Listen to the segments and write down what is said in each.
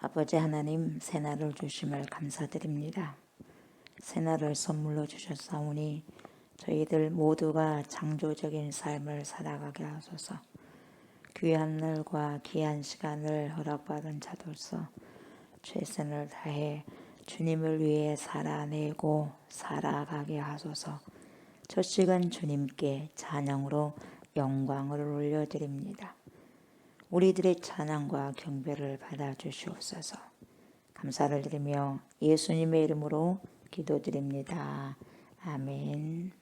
아버지 하나님, 새날을 주심을 감사드립니다. 새날을 선물로 주셨사오니 저희들 모두가 창조적인 삶을 살아가게 하소서. 귀한 날과 귀한 시간을 허락받은 자로서 최선을 다해 주님을 위해 살아내고 살아가게 하소서. 첫 시간 주님께 찬양으로 영광을 올려드립니다. 우리들의 찬양과 경배를 받아주시옵소서. 감사를 드리며 예수님의 이름으로 기도드립니다. 아멘.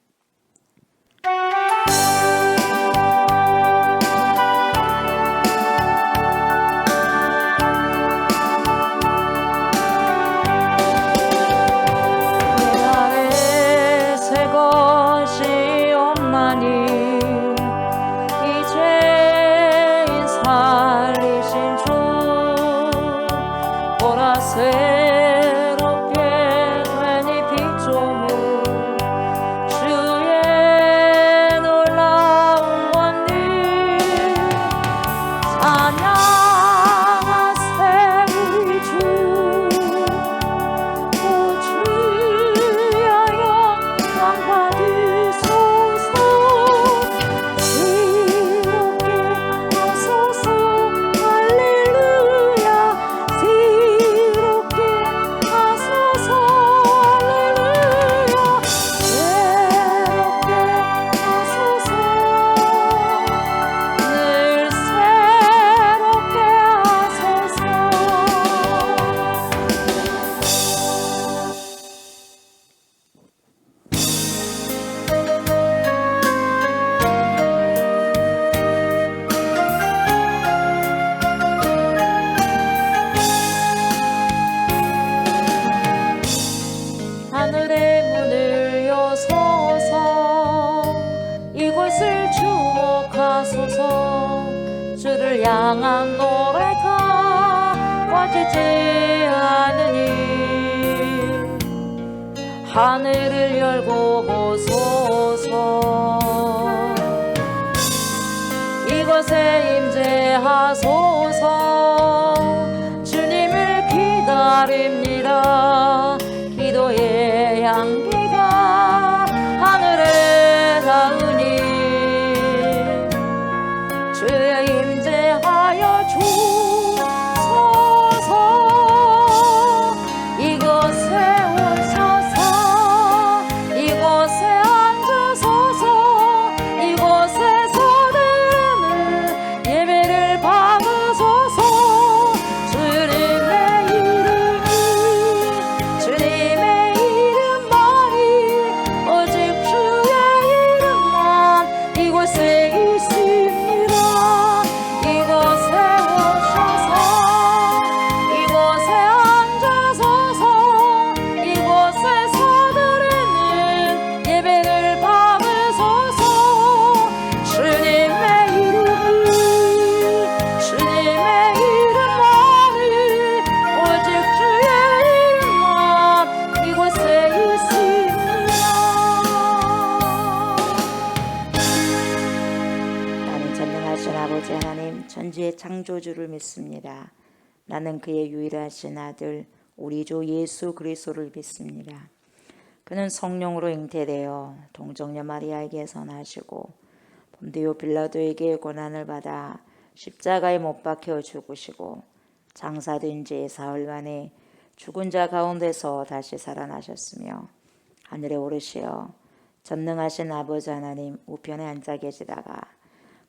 주를 향한 노래가 꺼지지 않으니 하늘을 열고 보소서. 이곳에 임재하소서. 주님을 기다립니다. 기도의 향기가 하늘에 닿으니 주여 임재하여 주소서. 이곳에 오셔서 이곳에 앉으소서. 이곳에서 드리는 예배를 받으소서. 주님의 이름만이 오직 주의 이름만 이곳에 있습니다. 이곳에 오셔서 이곳에 앉으소서. 이곳에서 드리는 예배를 받으소서. 주님의 이름만이 오직 주의 이름만 이곳에 있습니다. 나는 전능하신 아버지 하나님, 천지의 창조주를 믿습니다. 나는 그의 유일하신 아들 우리 주 예수 그리스도를 믿습니다. 그는 성령으로 잉태되어 동정녀 마리아에게서 나시고 본디오 빌라도에게 고난을 받아 십자가에 못 박혀 죽으시고 장사된 지 사흘 만에 죽은 자 가운데서 다시 살아나셨으며 하늘에 오르시어 전능하신 아버지 하나님 우편에 앉아 계시다가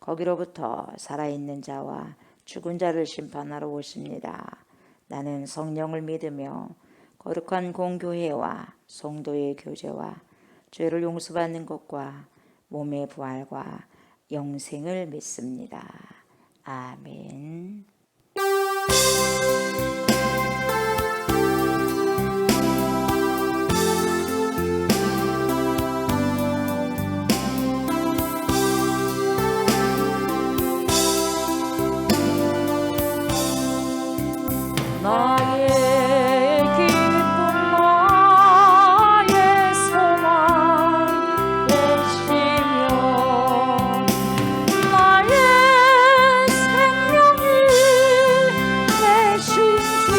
거기로부터 살아있는 자와 죽은 자를 심판하러 오십니다. 나는 성령을 믿으며 거룩한 공교회와 성도의 교제와 죄를 용서받는 것과 몸의 부활과 영생을 믿습니다. 아멘. 나의 기쁨 나의 소망 되시며 나의 생명이 되신 주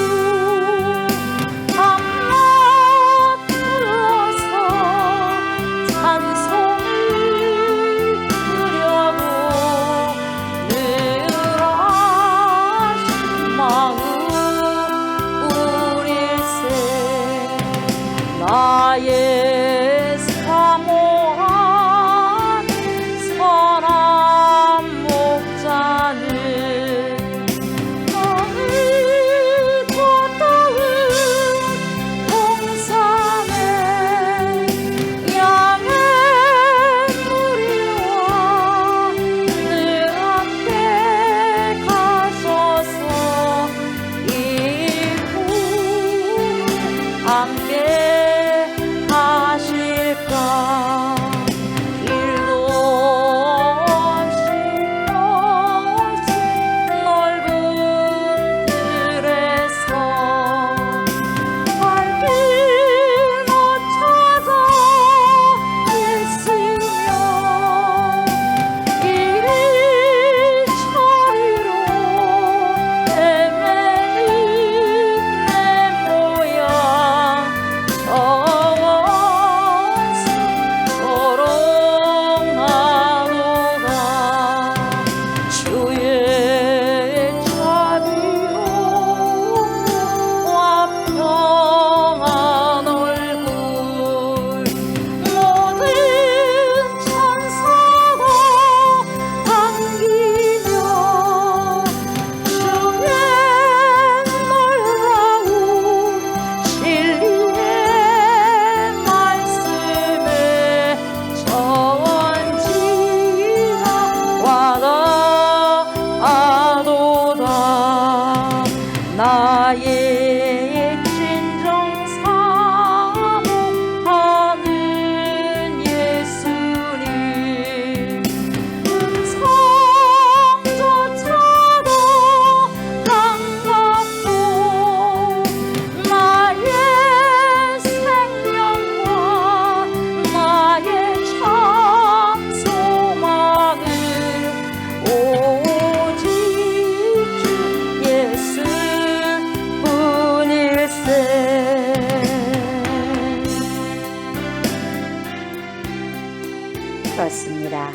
나의 진정 사모하는 예수님 음성조차도 반갑고 나의 생명과 나의 참 소망은 오직 주 예수뿐일세. 그렇습니다.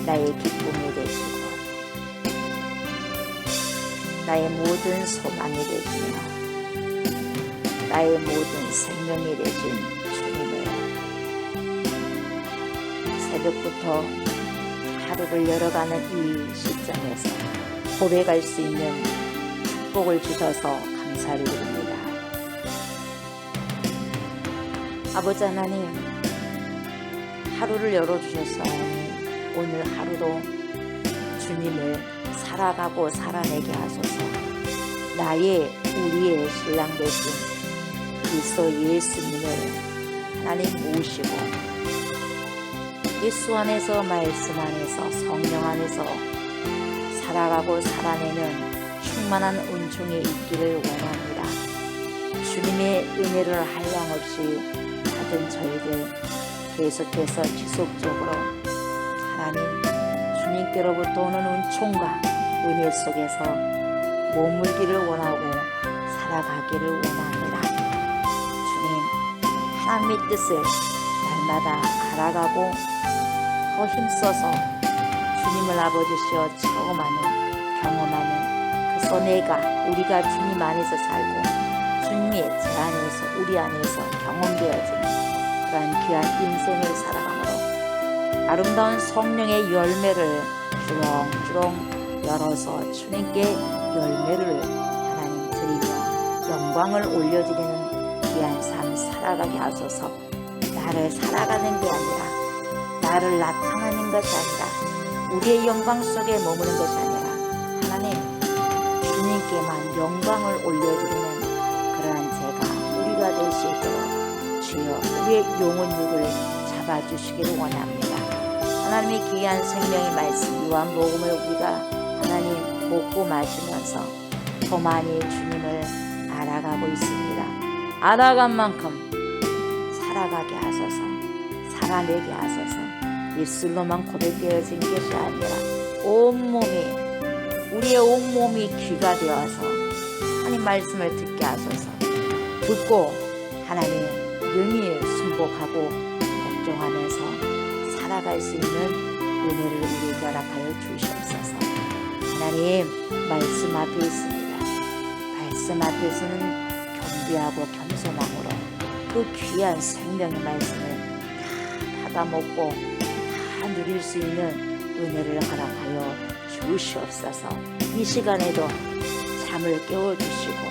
나의 기쁨이 되시고 나의 모든 소망이 되시며 나의 모든 생명이 되신 주님을 새벽부터 하루를 열어가는 이 시점에서 고백할 수 있는 축복을 주셔서 감사를 드립니다. 아버지 하나님, 하루를 열어주셔서 오늘 하루도 주님을 살아가고 살아내게 하소서. 우리의 신랑 되신 그리스도 예수님을 하나님 모시고 예수 안에서, 말씀 안에서, 성령 안에서 살아가고 살아내는 충만한 은총이 있기를 원합니다. 주님의 은혜를 한량없이 받은 저희들 계속해서 지속적으로 하나님 주님께로부터 오는 은총과 은혜 속에서 머물기를 원하고 살아가기를 원합니다. 주님, 하나님의 뜻을 날마다 알아가고 더 힘써서 주님을 아버지시여 체험하는, 경험하는 그 우리가 주님 안에서 살고 주님의 제 안에서, 우리 안에서 경험되어지는 그러한 귀한 인생을 살아가므로 아름다운 성령의 열매를 주렁주렁 열어서 주님께 열매를 하나님 드리며 영광을 올려드리는 귀한 삶 살아가게 하소서. 나를 살아가는 게 아니라, 나를 나타내는 것이 아니라, 우리의 영광 속에 머무는 것이 아니라 하나님 주님께만 영광을 올려드리는 그러한 제가 우리가 될 수 있도록 주여 우리의 영혼육을 잡아주시기를 원합니다. 하나님의 귀한 생명의 말씀 요한복음을 우리가 하나님 먹고 마시면서 더 많이 주님을 알아가고 있습니다. 알아간 만큼 살아가게 하소서, 살아내게 하소서. 입술로만 고백되어진 것이 아니라 우리의 온몸이 귀가 되어서 하나님 말씀을 듣게 하소서. 듣고 하나님 능히 순복하고 복종하면서 살아갈 수 있는 은혜를 우리에게 허락하여 주시옵소서. 하나님 말씀 앞에 있습니다. 말씀 앞에서는 겸비하고 겸손함으로 그 귀한 생명의 말씀을 다 받아먹고 다 누릴 수 있는 은혜를 허락하여 주시옵소서. 이 시간에도 잠을 깨워주시고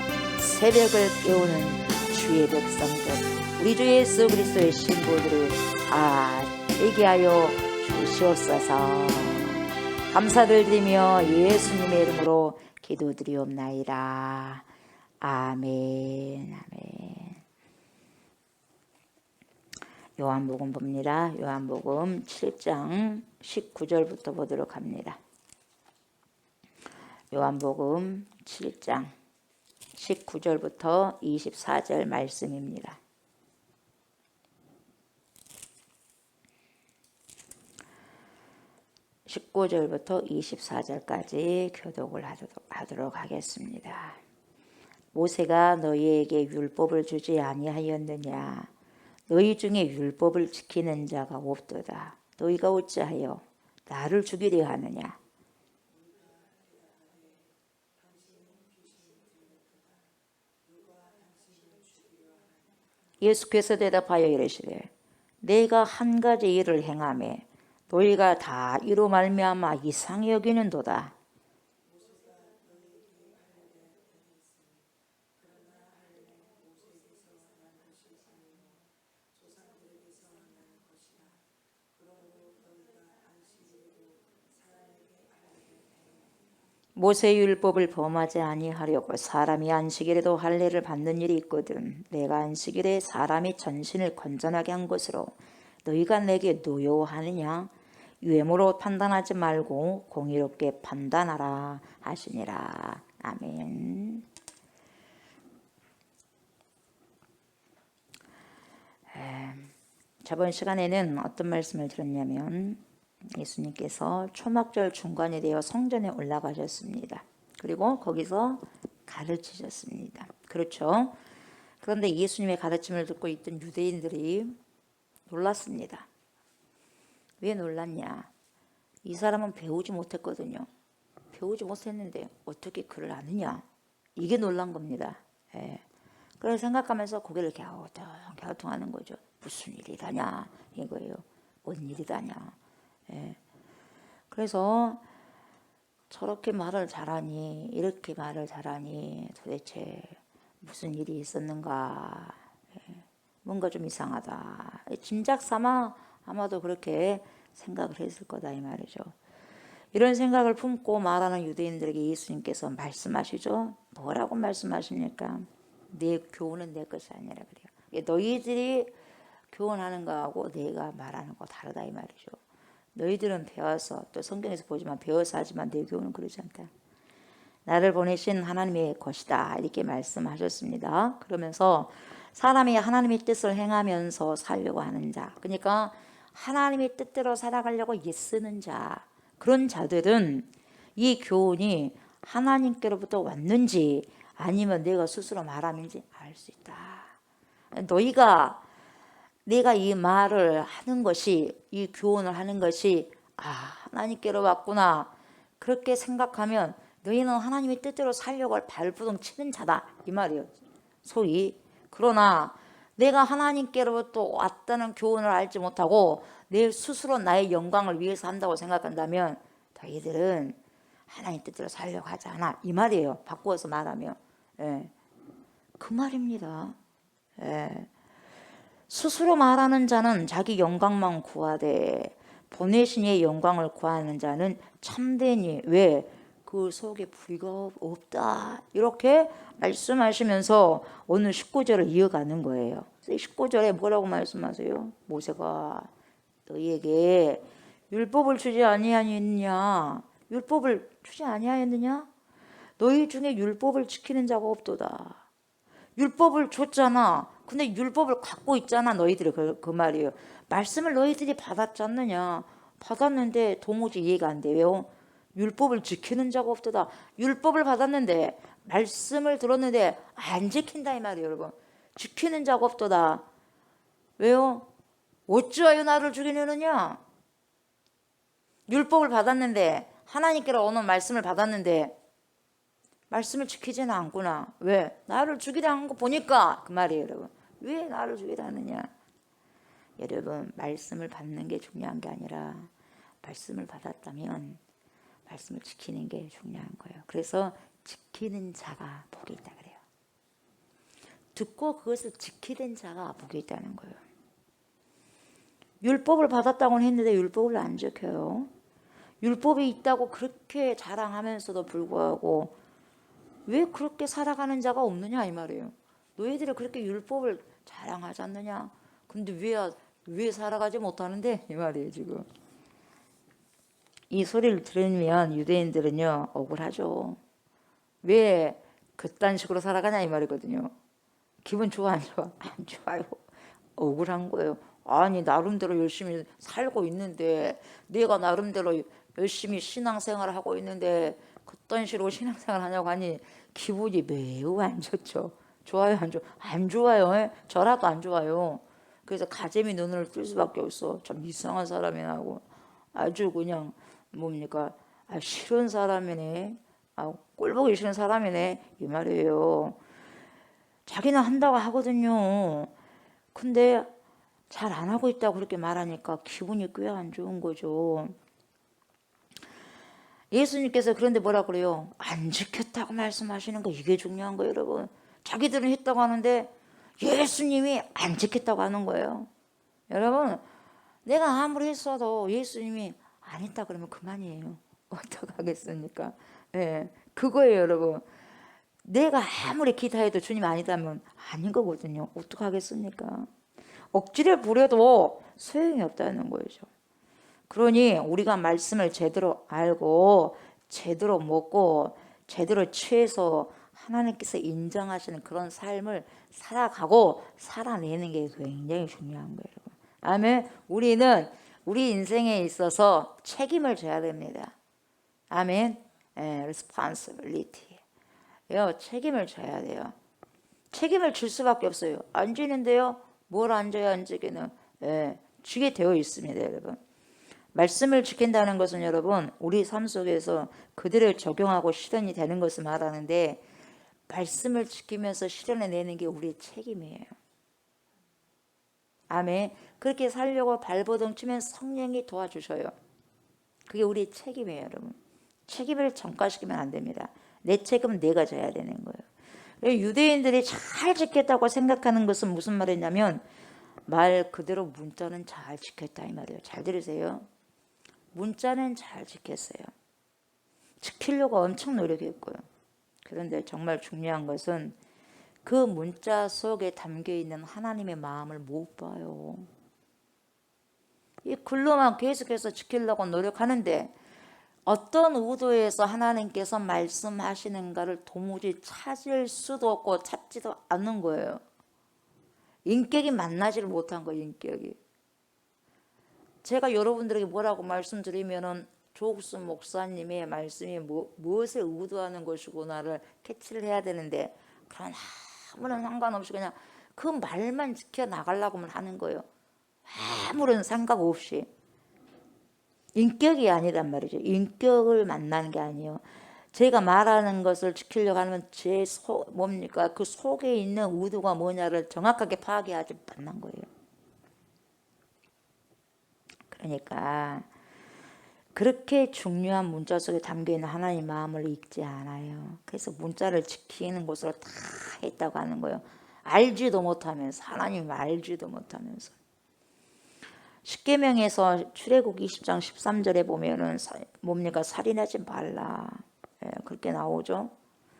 새벽을 깨우는 주의 백성들, 우리 주 예수 그리스도의 신부들을 다 되게 하여 주시옵소서. 감사를 드리며 예수님의 이름으로 기도드리옵나이다. 아멘. 아멘. 요한복음 봅니다. 요한복음 7장 19절부터 보도록 합니다. 요한복음 7장 19절부터 24절 말씀입니다. (19절부터) 24절까지 교독을 하도록 하겠습니다. 모세가 너희에게 율법을 주지 아니하였느냐? 너희 중에 율법을 지키는 자가 없도다. 너희가 어찌하여 나를 죽이려 하느냐? 예수께서 대답하여 이르시되 내가 한 가지 일을 행하매 너희가 다 이로 말미암아 이상히 여기는도다. 모세의 율법을 범하지 아니하려고 사람이 안식일에도 할례를 받는 일이 있거든. 내가 안식일에 사람이 전신을 건전하게 한 것으로 너희가 내게 노여워하느냐? 외모로 판단하지 말고 공의롭게 판단하라 하시니라. 아멘. 저번 시간에는 어떤 말씀을 들었냐면 예수님께서 초막절 중간에 되어 성전에 올라가셨습니다. 그리고 거기서 가르치셨습니다. 그렇죠? 그런데 예수님의 가르침을 듣고 있던 유대인들이 놀랐습니다. 왜 놀랐냐? 이 사람은 배우지 못했거든요. 배우지 못했는데 어떻게 글을 아느냐? 이게 놀란 겁니다. 예. 그걸 생각하면서 고개를 갸우뚱하는 거죠. 무슨 일이다냐 이거예요. 뭔 일이다냐. 예. 그래서 저렇게 말을 잘하니, 이렇게 말을 잘하니 도대체 무슨 일이 있었는가. 예. 뭔가 좀 이상하다. 짐작 삼아 아마도 그렇게 생각을 했을 거다 이 말이죠. 이런 생각을 품고 말하는 유대인들에게 예수님께서 말씀하시죠. 뭐라고 말씀하십니까? 내 교훈은 내 것이 아니라 그래요. 너희들이 교훈하는 거하고 내가 말하는 거 다르다 이 말이죠. 너희들은 배워서, 또 성경에서 보지만 배워서 하지만 내 교훈은 그러지 않다. 나를 보내신 하나님의 것이다 이렇게 말씀하셨습니다. 그러면서 사람이 하나님의 뜻을 행하면서 살려고 하는 자, 그러니까 하나님의 뜻대로 살아가려고 애쓰는 자, 그런 자들은 이 교훈이 하나님께로부터 왔는지 아니면 내가 스스로 말함인지 알 수 있다. 너희가 내가 이 말을 하는 것이, 이 교훈을 하는 것이 하나님께로 왔구나 그렇게 생각하면 너희는 하나님의 뜻대로 살려고 발부둥 치는 자다 이 말이에요. 소위. 그러나 내가 하나님께로부터 왔다는 교훈을 알지 못하고 내 스스로 나의 영광을 위해서 한다고 생각한다면 너희들은 하나님 뜻대로 살려고 하지 않아 이 말이에요. 바꾸어서 말하면. 예. 그 말입니다. 예. 스스로 말하는 자는 자기 영광만 구하되 보내신 이의 영광을 구하는 자는 참되니 왜? 그 속에 불의가 없다 이렇게 말씀하시면서 오늘 19절을 이어가는 거예요. 19절에 뭐라고 말씀하세요? 모세가 너희에게 율법을 주지 아니하였느냐? 율법을 주지 아니하였느냐? 너희 중에 율법을 지키는 자가 없도다. 율법을 줬잖아. 근데 율법을 갖고 있잖아. 너희들이 그 말이에요. 말씀을 너희들이 받았지 않느냐. 받았는데 도무지 이해가 안 돼요. 율법을 지키는 자가 없도다. 율법을 받았는데 말씀을 들었는데 안 지킨다 이 말이에요. 여러분. 지키는 자가 없도다. 왜요? 어찌하여 나를 죽이려느냐. 율법을 받았는데 하나님께로 오는 말씀을 받았는데 말씀을 지키지는 않구나. 왜? 나를 죽이려 하는 거 보니까 그 말이에요. 여러분. 왜 나를 죽이려 하느냐. 여러분 말씀을 받는 게 중요한 게 아니라 말씀을 받았다면 말씀을 지키는 게 중요한 거예요. 그래서 지키는 자가 복이 있다 그래요. 듣고 그것을 지키는 자가 복이 있다는 거예요. 율법을 받았다고는 했는데 율법을 안 지켜요. 율법이 있다고 그렇게 자랑하면서도 불구하고 왜 그렇게 살아가는 자가 없느냐 이 말이에요. 너희들이 그렇게 율법을 자랑하지 않느냐. 근데 왜 살아가지 못하는데 이 말이에요 지금. 이 소리를 들으면 유대인들은요 억울하죠. 왜 그딴 식으로 살아가냐 이 말이거든요. 기분 좋아 안 좋아? 안 좋아요. 억울한 거예요. 아니 나름대로 열심히 살고 있는데 내가 나름대로 열심히 신앙생활을 하고 있는데 그딴 식으로 신앙생활 하냐고 하니 기분이 매우 안 좋죠. 좋아요 안 좋아? 안 좋아요. 저라도 안 좋아요. 그래서 가재미 눈을 뜰 수밖에 없어. 참 이상한 사람이나 하고 아주 그냥 뭡니까 싫은 사람이네. 꼴보기 싫은 사람이네 이 말이에요. 자기는 한다고 하거든요. 근데 잘 안 하고 있다고 그렇게 말하니까 기분이 꽤 안 좋은 거죠. 예수님께서 그런데 뭐라 그래요? 안 지켰다고 말씀하시는 거 이게 중요한 거예요 여러분. 자기들은 했다고 하는데 예수님이 안 지켰다고 하는 거예요. 여러분 내가 아무리 했어도 예수님이 안 했다 그러면 그만이에요. 어떡하겠습니까? 예, 그거예요, 여러분. 내가 아무리 기도해도 주님 아니다면 아닌 거거든요. 어떡하겠습니까? 억지를 부려도 소용이 없다는 거죠. 그러니 우리가 말씀을 제대로 알고 제대로 먹고 제대로 취해서 하나님께서 인정하시는 그런 삶을 살아가고 살아내는 게 굉장히 중요한 거예요. 아멘. 우리는 우리 인생에 있어서 책임을 져야 됩니다. 아멘. responsibility. 책임을 져야 돼요. 책임을 질 수밖에 없어요. 안 지는데요? 뭘 안 져야 안 지기는? 지게 되어 있습니다, 여러분. 말씀을 지킨다는 것은 여러분 우리 삶 속에서 그대로 적용하고 실현이 되는 것을 말하는데 말씀을 지키면서 실현해내는 게 우리의 책임이에요. 아멘. 그렇게 살려고 발버둥 치면 성령이 도와주셔요. 그게 우리의 책임이에요, 여러분. 책임을 전가시키면 안 됩니다. 내 책임은 내가 져야 되는 거예요. 유대인들이 잘 지켰다고 생각하는 것은 무슨 말이냐면 말 그대로 문자는 잘 지켰다 이 말이에요. 잘 들으세요. 문자는 잘 지켰어요. 지키려고 엄청 노력했고요. 그런데 정말 중요한 것은 그 문자 속에 담겨있는 하나님의 마음을 못 봐요. 이 글로만 계속해서 지키려고 노력하는데 어떤 의도에서 하나님께서 말씀하시는가를 도무지 찾을 수도 없고 찾지도 않는 거예요. 인격이 만나지를 못한 거예요. 인격이. 제가 여러분들에게 뭐라고 말씀드리면은 조옥수 목사님의 말씀이 무엇을 의도하는 것이구나를 캐치를 해야 되는데 그런 아무런 상관없이 그냥 그 말만 지켜나가려고 하는 거예요. 아무런 생각 없이. 인격이 아니란 말이죠. 인격을 만나는 게 아니에요. 제가 말하는 것을 지키려고 하면 뭡니까? 그 속에 있는 의도가 뭐냐를 정확하게 파악해야지 만난 거예요. 그러니까 그렇게 중요한 문자 속에 담겨있는 하나님의 마음을 읽지 않아요. 그래서 문자를 지키는 것으로 다 했다고 하는 거예요. 알지도 못하면서, 하나님 알지도 못하면서. 십계명에서 출애굽 20장 13절에 보면은 뭡니까? 살인하지 말라. 그렇게 나오죠.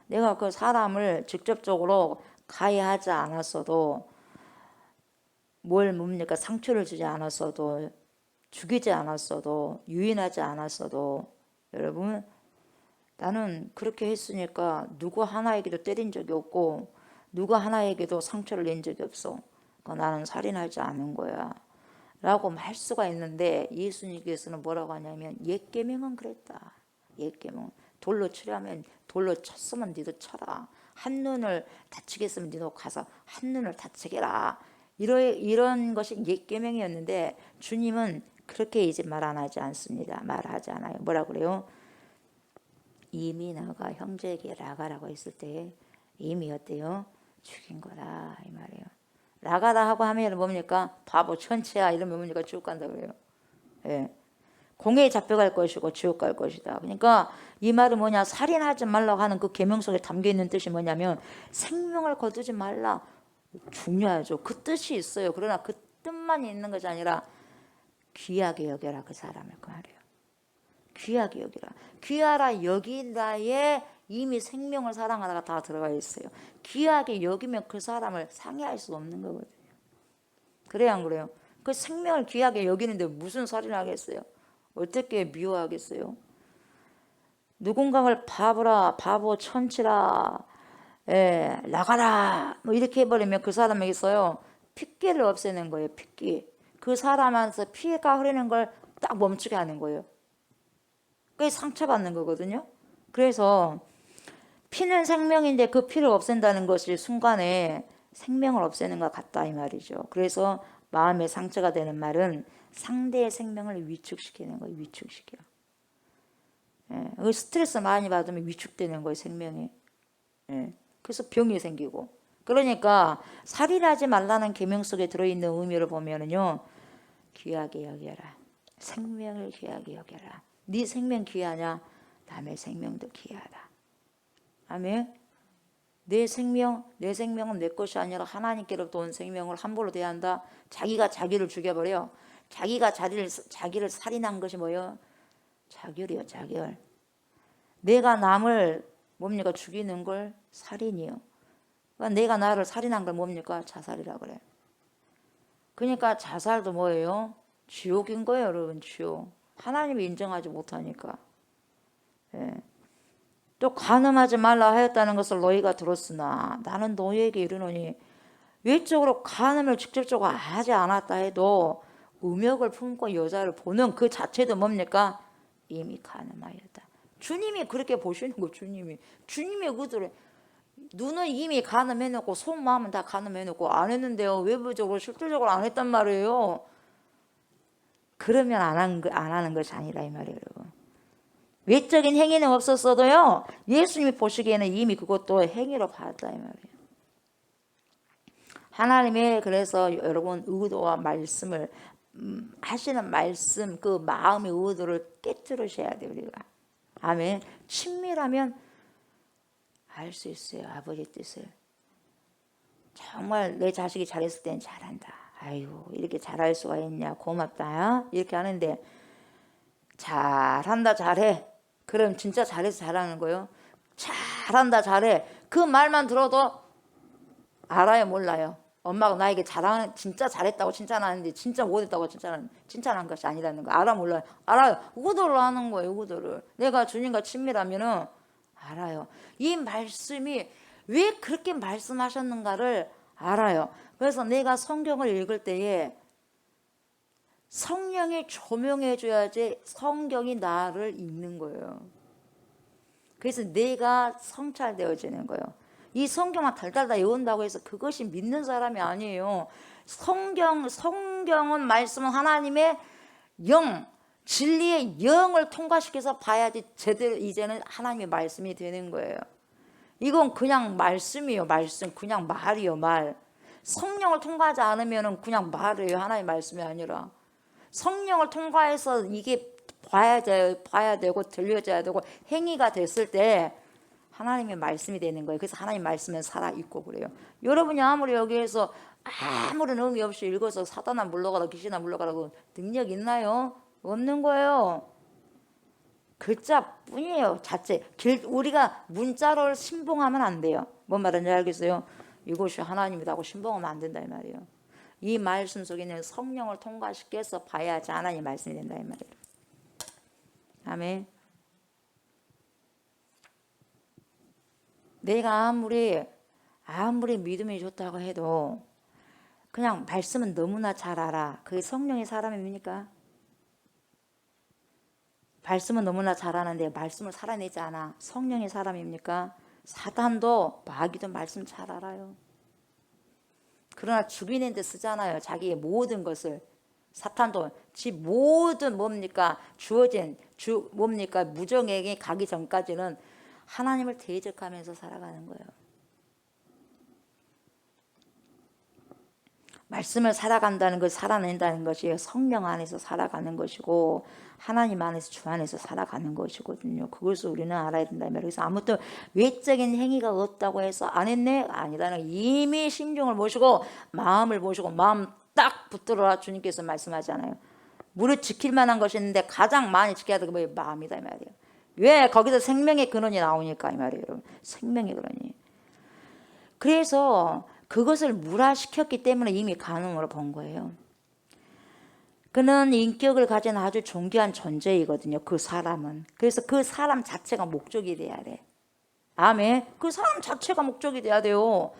내가 그 사람을 직접적으로 가해하지 않았어도 뭡니까? 상처를 주지 않았어도 죽이지 않았어도 유인하지 않았어도 여러분 나는 그렇게 했으니까 누구 하나에게도 때린 적이 없고 누구 하나에게도 상처를 낸 적이 없어. 그러니까 나는 살인하지 않은 거야 라고 할 수가 있는데 예수님께서는 뭐라고 하냐면 옛 계명은 그랬다. 옛 계명은 돌로 치려면 돌로 쳤으면 니도 쳐라. 한 눈을 다치겠으면 니도 가서 한 눈을 다치게라. 이런 것이 옛 계명이었는데 주님은 그렇게 이제 말 안 하지 않습니다. 말하지 않아요. 뭐라 그래요? 이미 너가 형제에게 라가라고 했을 때 이미 어때요? 죽인 거라 이 말이에요. 라가라 하고 하면 뭡니까? 바보 천치야 이러면 뭡니까? 지옥 간다 그래요. 예. 공회에 잡혀갈 것이고 지옥 갈 것이다. 그러니까 이 말은 뭐냐? 살인하지 말라고 하는 그 계명 속에 담겨 있는 뜻이 뭐냐면 생명을 거두지 말라. 중요하죠. 그 뜻이 있어요. 그러나 그 뜻만 있는 것이 아니라 귀하게 여겨라 그 사람을 그 말이에요. 귀하게 여기라. 귀하라 여기다에 이미 생명을 사랑하다가 다 들어가 있어요. 귀하게 여기면 그 사람을 상해할 수 없는 거거든요. 그래요 안 그래요? 그 생명을 귀하게 여기는데 무슨 살인하겠어요? 어떻게 미워하겠어요? 누군가를 바보라 바보 천치라 나가라 뭐 이렇게 해버리면 그 사람에게서요 핏기를 없애는 거예요. 핏기. 그 사람한테서 피가 흐르는 걸 딱 멈추게 하는 거예요. 그게 상처받는 거거든요. 그래서 피는 생명인데 그 피를 없앤다는 것이 순간에 생명을 없애는 것 같다 이 말이죠. 그래서 마음에 상처가 되는 말은 상대의 생명을 위축시키는 거예요. 위축시켜. 스트레스 많이 받으면 위축되는 거예요. 생명이. 그래서 병이 생기고. 그러니까 살인하지 말라는 계명 속에 들어있는 의미를 보면은요. 귀하게 여겨라. 생명을 귀하게 여겨라. 네 생명 귀하냐? 남의 생명도 귀하다. 아멘. 내 생명은 내 것이 아니라 하나님께로부터 온 생명을 함부로 대한다. 자기가 자기를 죽여버려. 자기가 자기를 살인한 것이 뭐예요? 자결이요, 자결. 내가 남을 뭡니까? 죽이는 걸 살인이요. 그러니까 내가 나를 살인한 걸 뭡니까? 자살이라 그래. 그러니까 자살도 뭐예요? 지옥인 거예요, 여러분. 지옥. 하나님이 인정하지 못하니까. 예. 또 간음하지 말라 하였다는 것을 너희가 들었으나 나는 너희에게 이르노니 외적으로 간음을 직접적으로 하지 않았다 해도 음욕을 품고 여자를 보는 그 자체도 뭡니까? 이미 간음하였다. 주님이 그렇게 보시는 거. 주님의 의도를. 눈은 이미 간음해놓고 속마음은 다 간음해놓고 안 했는데요, 외부적으로 실질적으로 안 했단 말이에요. 그러면 안 하는 것이 아니라 이 말이에요, 여러분. 외적인 행위는 없었어도요, 예수님이 보시기에는 이미 그것도 행위로 봤다 이 말이에요. 하나님의 그래서 여러분 의도와 말씀을 하시는 말씀, 그 마음의 의도를 깨뜨리셔야 돼요, 우리가. 아멘. 친밀하면 알 수 있어요, 아버지 뜻을. 정말 내 자식이 잘했을 때는 잘한다. 아이고 이렇게 잘할 수가 있냐, 고맙다 이렇게 하는데, 잘한다 잘해, 그럼 진짜 잘해서 잘하는 거예요? 잘한다 잘해, 그 말만 들어도 알아요 몰라요? 엄마가 나에게 진짜 잘했다고 칭찬하는데 진짜 못했다고 칭찬한 것이 아니라는 거 알아 몰라요? 알아요. 의도를 하는 거예요. 의도를. 내가 주님과 친밀하면은 알아요. 이 말씀이 왜 그렇게 말씀하셨는가를 알아요. 그래서 내가 성경을 읽을 때에 성령이 조명해 줘야지 성경이 나를 읽는 거예요. 그래서 내가 성찰되어지는 거예요. 이 성경만 달달달 외운다고 해서 그것이 믿는 사람이 아니에요. 성경은 말씀은 하나님의 영, 진리의 영을 통과시켜서 봐야지 제대로 이제는 하나님의 말씀이 되는 거예요. 이건 그냥 말씀이에요. 말씀, 그냥 말이요, 말. 성령을 통과하지 않으면 그냥 말이에요. 하나님의 말씀이 아니라. 성령을 통과해서 이게 봐야 되고 들려져야 되고 행위가 됐을 때 하나님의 말씀이 되는 거예요. 그래서 하나님 말씀은 살아있고 그래요. 여러분이 아무리 여기에서 아무런 의미 없이 읽어서 사단아 물러가라, 귀신아 물러가라고 능력 있나요? 없는 거예요. 글자뿐이에요. 자체. 우리가 문자로 신봉하면 안 돼요. 뭔 말인지 알겠어요? 이것이 하나님이라고 신봉하면 안 된다 이 말이에요. 이 말씀 속에는 성령을 통과시켜서 봐야지 하나님 말씀이 된다 이 말이에요. 아멘. 내가 아무리 믿음이 좋다고 해도 그냥 말씀은 너무나 잘 알아. 그게 성령의 사람입니까? 말씀은 너무나 잘 아는데 말씀을 살아내지 않아. 성령의 사람입니까? 사단도 마귀도 말씀 잘 알아요. 그러나 죽이는 데 쓰잖아요. 자기의 모든 것을. 사탄도 지 모든 주어진 무정에게 가기 전까지는 하나님을 대적하면서 살아가는 거예요. 말씀을 살아간다는 것, 살아낸다는 것이 성령 안에서 살아가는 것이고 하나님 안에서 주 안에서 살아가는 것이거든요. 그것을 우리는 알아야 된다. 그래서 아무튼 외적인 행위가 없다고 해서 안 했네? 아니라는, 이미 심중을 보시고 마음을 보시고 마음 딱 붙들어라 주님께서 말씀하잖아요. 무릇 지킬 만한 것이 있는데 가장 많이 지켜야 될 게 마음이다 이 말이에요. 왜? 거기서 생명의 근원이 나오니까 이 말이에요. 여러분. 생명의 근원이. 그래서 그것을 무라시켰기 때문에 이미 간음으로 본 거예요. 그는 인격을 가진 아주 존귀한 존재이거든요. 그 사람은. 그래서 그 사람 자체가 목적이 돼야 돼. 아멘. 그 사람 자체가 목적이 돼야 돼요.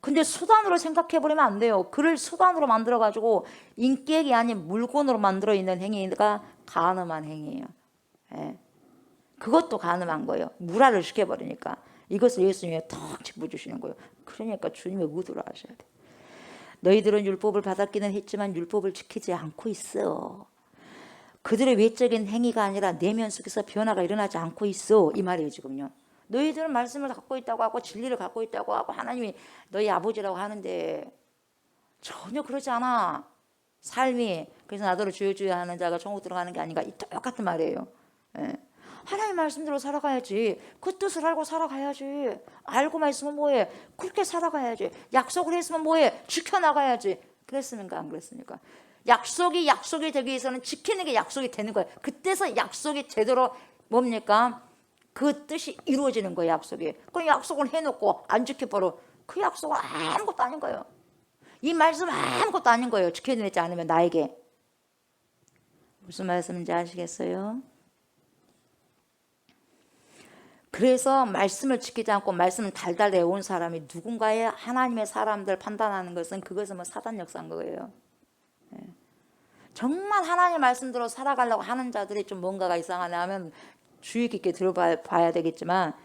근데 수단으로 생각해버리면 안 돼요. 그를 수단으로 만들어가지고 인격이 아닌 물건으로 만들어 있는 행위가 간음한 행위예요. 예. 그것도 가능한 거예요. 무라를 시켜버리니까. 이것을 예수님이 탁 짚어주시는 거예요. 그러니까 주님의 의도를 아셔야 돼. 너희들은 율법을 받았기는 했지만 율법을 지키지 않고 있어. 그들의 외적인 행위가 아니라 내면 속에서 변화가 일어나지 않고 있어. 이 말이에요 지금요. 너희들은 말씀을 갖고 있다고 하고 진리를 갖고 있다고 하고 하나님이 너희 아버지라고 하는데 전혀 그러지 않아. 삶이. 그래서 나더러 주여 주여 하는 자가 천국 들어가는 게 아닌가. 이 똑같은 말이에요. 예. 하나님 말씀대로 살아가야지. 그 뜻을 알고 살아가야지. 알고만 있으면 뭐해? 그렇게 살아가야지. 약속을 했으면 뭐해? 지켜나가야지. 그랬습니까? 안 그랬습니까? 약속이 되기 위해서는 지키는 게 약속이 되는 거예요. 그때서 약속이 제대로 그 뜻이 이루어지는 거예요, 약속이. 그 약속을 해놓고 안 지켜버려. 그 약속은 아무것도 아닌 거예요. 이 말씀은 아무것도 아닌 거예요. 지켜내지 않으면 나에게. 무슨 말씀인지 아시겠어요? 그래서 말씀을 지키지 않고 말씀을 달달 내온 사람이 누군가의 하나님의 사람들 판단하는 것은 그것은 뭐 사단 역사인 거예요. 정말 하나님 말씀대로 살아가려고 하는 자들이 좀 뭔가가 이상하네 하면 주의 깊게 들어봐야 되겠지만,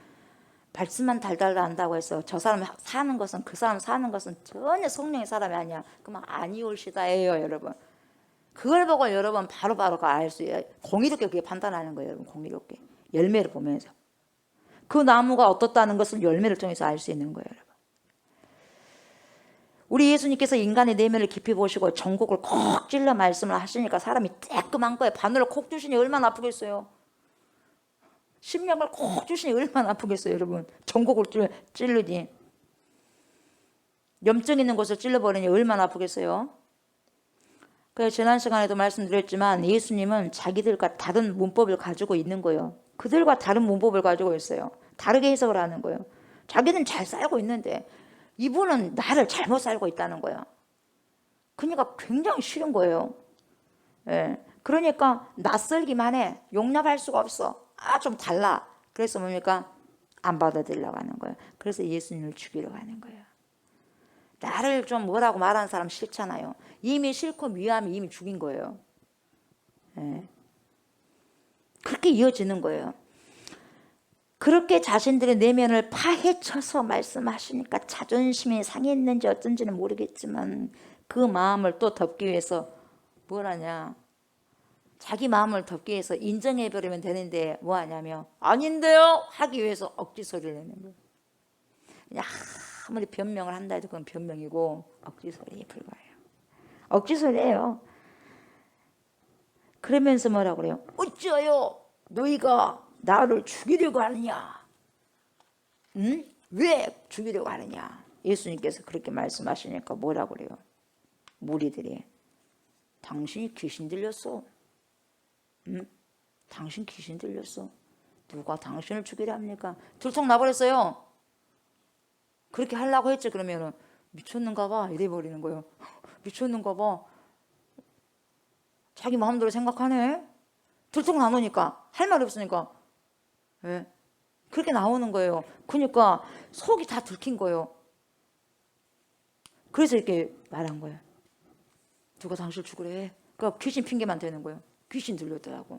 말씀만 달달 안다고 해서 저 사람 사는 것은, 그 사람 사는 것은 전혀 성령의 사람이 아니야, 그러면 아니올시다예요, 여러분. 그걸 보고 여러분 바로바로 알 수 있어요. 공의롭게 그게 판단하는 거예요, 여러분. 공의롭게 열매를 보면서 그 나무가 어떻다는 것을 열매를 통해서 알 수 있는 거예요, 여러분. 우리 예수님께서 인간의 내면을 깊이 보시고 전곡을 콕 찔러 말씀을 하시니까 사람이 따끔한 거예요. 바늘을 콕 주시니 얼마나 아프겠어요. 심령을 콕 주시니 얼마나 아프겠어요, 여러분. 전곡을 찔르니, 염증 있는 곳을 찔러버리니 얼마나 아프겠어요. 그래서 지난 시간에도 말씀드렸지만 예수님은 자기들과 다른 문법을 가지고 있는 거예요. 그들과 다른 문법을 가지고 있어요. 다르게 해석을 하는 거예요. 자기는 잘 살고 있는데 이분은 나를 잘못 살고 있다는 거예요. 그러니까 굉장히 싫은 거예요. 예. 그러니까 낯설기만 해. 용납할 수가 없어. 좀 달라. 그래서 뭡니까? 안 받아들이려고 하는 거예요. 그래서 예수님을 죽이려고 하는 거예요. 나를 좀 뭐라고 말하는 사람 싫잖아요. 이미 싫고 미워하면 이미 죽인 거예요. 예. 그렇게 이어지는 거예요. 그렇게 자신들의 내면을 파헤쳐서 말씀하시니까 자존심이 상했는지 어쩐지는 모르겠지만 그 마음을 또 덮기 위해서 뭘 하냐, 자기 마음을 덮기 위해서 인정해버리면 되는데 뭐 하냐면 아닌데요 하기 위해서 억지 소리를 내는 거예요. 그냥 아무리 변명을 한다 해도 그건 변명이고 억지 소리에 불과해요. 억지 소리예요. 그러면서 뭐라고 그래요? 어찌하여 너희가 나를 죽이려고 하느냐? 응? 왜 죽이려고 하느냐? 예수님께서 그렇게 말씀하시니까 뭐라고 그래요? 무리들이 당신이 귀신 들렸어. 응? 당신 귀신 들렸어. 누가 당신을 죽이려 합니까? 들통 나버렸어요. 그렇게 하려고 했지. 그러면은 미쳤는가 봐 이래버리는 거예요. 미쳤는가 봐. 자기 마음대로 생각하네. 들통 나오니까 할 말이 없으니까. 예. 그렇게 나오는 거예요. 그러니까 속이 다 들킨 거예요. 그래서 이렇게 말한 거예요. 누가 당신을 죽으래? 그러니까 귀신 핑계만 대는 거예요. 귀신 들렸더라고.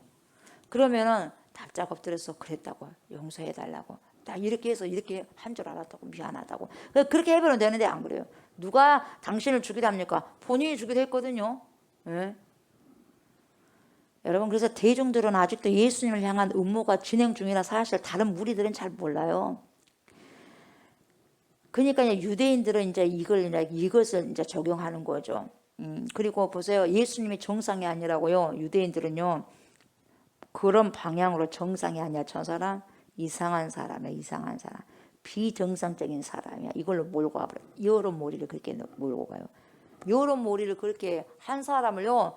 그러면은 답작 엎드려서 그랬다고, 용서해달라고, 딱 이렇게 해서 이렇게 한 줄 알았다고, 미안하다고. 그렇게 해버리면 되는데 안 그래요. 누가 당신을 죽이려 합니까? 본인이 죽이려 했거든요. 예? 여러분, 그래서 대중들은 아직도 예수님을 향한 음모가 진행 중이라 사실 다른 무리들은 잘 몰라요. 그러니까 유대인들은 이제 이것을 이제 적용하는 거죠. 그리고 보세요. 예수님이 정상이 아니라고요. 유대인들은요. 그런 방향으로 정상이 아니야. 저 사람 이상한 사람이야. 이상한 사람. 비정상적인 사람이야. 이걸로 몰고 가버려. 여러 모리를 그렇게 몰고 가요. 여러 모리를 그렇게 한 사람을요.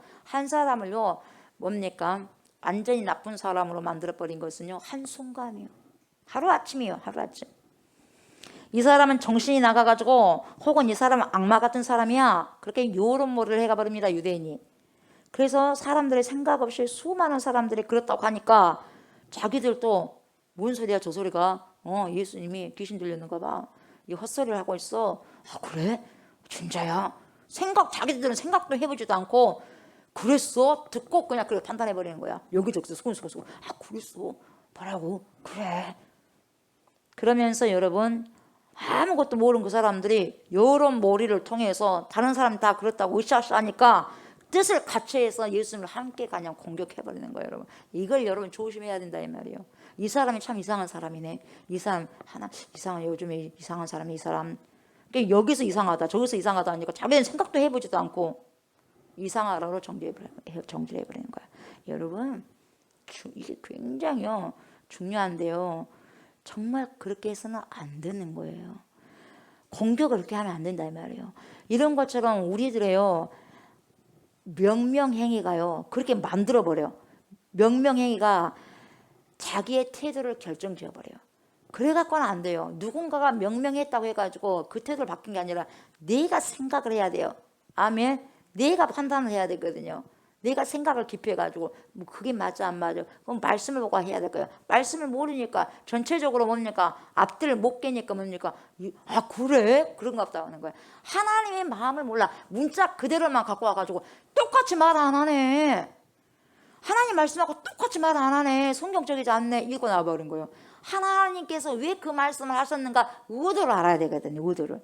뭡니까? 완전히 나쁜 사람으로 만들어버린 것은요. 한순간이에요. 하루아침이에요. 하루아침. 이 사람은 정신이 나가가지고 혹은 이 사람은 악마 같은 사람이야. 그렇게 요런모를 해가버립니다. 유대인이. 그래서 사람들의 생각 없이 수많은 사람들이 그렇다고 하니까 자기들도 뭔 소리야 저 소리가. 예수님이 귀신 들렸는가 봐. 이 헛소리를 하고 있어. 그래? 진짜야? 자기들은 생각도 해보지도 않고 그랬어? 듣고 그냥 그렇게 판단해버리는 거야. 여기저기서 소근소근. 그랬어? 뭐라고? 그래. 그러면서 여러분 아무것도 모르는 그 사람들이 여러 모리를 통해서 다른 사람 다 그렇다고 으쌰으쌰 하니까 뜻을 같이 해서 예수님을 함께 그냥 공격해버리는 거예요, 여러분. 이걸 여러분 조심해야 된다 이 말이에요. 이 사람이 참 이상한 사람이네. 이 사람 요즘에 이상한 사람이 이 사람. 그러니까 여기서 이상하다 저기서 이상하다 하니까 자기는 생각도 해보지도 않고 이상하라고 정죄해버리는 거야. 여러분 이게 굉장히 중요한데요. 정말 그렇게 해서는 안 되는 거예요. 공격을 그렇게 하면 안 된다 이 말이에요. 이런 것처럼 우리들의요 명명행위가요 그렇게 만들어버려. 명명행위가 자기의 태도를 결정지어버려요. 그래갖고는 안 돼요. 누군가가 명명했다고 해가지고 그 태도를 바뀐 게 아니라 내가 생각을 해야 돼요. 아멘. 내가 판단을 해야 되거든요. 내가 생각을 깊이 해가지고 뭐 그게 맞아 안 맞아 그럼 말씀을 보고 해야 될 거예요. 말씀을 모르니까 전체적으로 뭡니까 앞뒤를 못 깨니까 뭡니까 아 그래? 그런가 보다 하는 거예요. 하나님의 마음을 몰라. 문자 그대로만 갖고 와가지고 똑같이 말 안 하네. 하나님 말씀하고 똑같이 말 안 하네. 성경적이지 않네. 이거 나와버린 거예요. 하나님께서 왜 그 말씀을 하셨는가 의도를 알아야 되거든요. 의도를.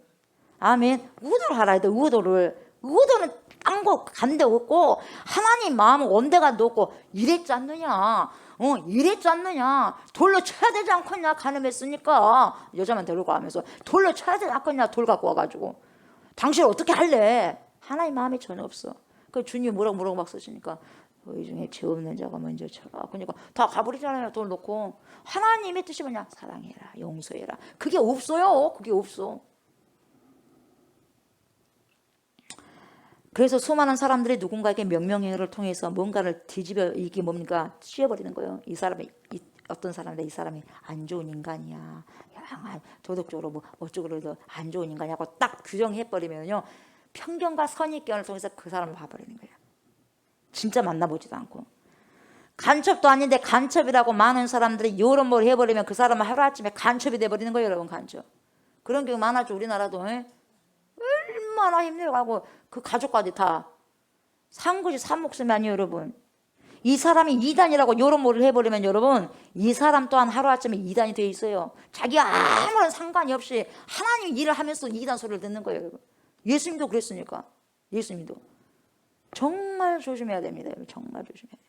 아멘. 의도를 알아야 돼. 의도는 딴 거 간데 없고 하나님 마음은 원대가 없고 이랬지 않느냐. 이랬지 않느냐. 돌로 쳐야 되지 않겠냐. 가늠했으니까 여자만 데리고 가면서 돌로 쳐야 되지 않겠냐. 돌 갖고 와가지고 당신 어떻게 할래. 하나님 마음이 전혀 없어. 그 주님이 뭐라고 막 쓰시니까 너희 중에 죄 없는 자가 먼저 쳐라. 그러니까 다 가버리잖아요. 돌 놓고. 하나님의 뜻이 뭐냐. 사랑해라. 용서해라. 그게 없어요. 그게 없어. 그래서 수많은 사람들이 누군가에게 명령행위를 통해서 뭔가를 뒤집어 이게 뭡니까 씌워버리는 거예요. 이 사람이 어떤 사람인데 이 사람이 안 좋은 인간이야. 도덕적으로 뭐 어쩌고 해도 안 좋은 인간이라고 딱 규정해버리면요. 편견과 선입견을 통해서 그 사람을 봐버리는 거예요. 진짜 만나보지도 않고. 간첩도 아닌데 간첩이라고 많은 사람들이 이런 뭘 해버리면 그 사람은 하루아침에 간첩이 돼버리는 거예요. 여러분 간첩. 그런 경우 많아죠. 우리나라도. 얼마나 힘들어가고 그 가족까지 다 산 것이 산 목숨이 아니에요. 여러분. 이 사람이 이단이라고 요런 뭐를 해버리면 여러분 이 사람 또한 하루아침에 이단이 돼 있어요. 자기가 아무런 상관이 없이 하나님 일을 하면서 이단 소리를 듣는 거예요. 여러분. 예수님도 그랬으니까. 예수님도. 정말 조심해야 됩니다. 여러분. 정말 조심해야 돼요.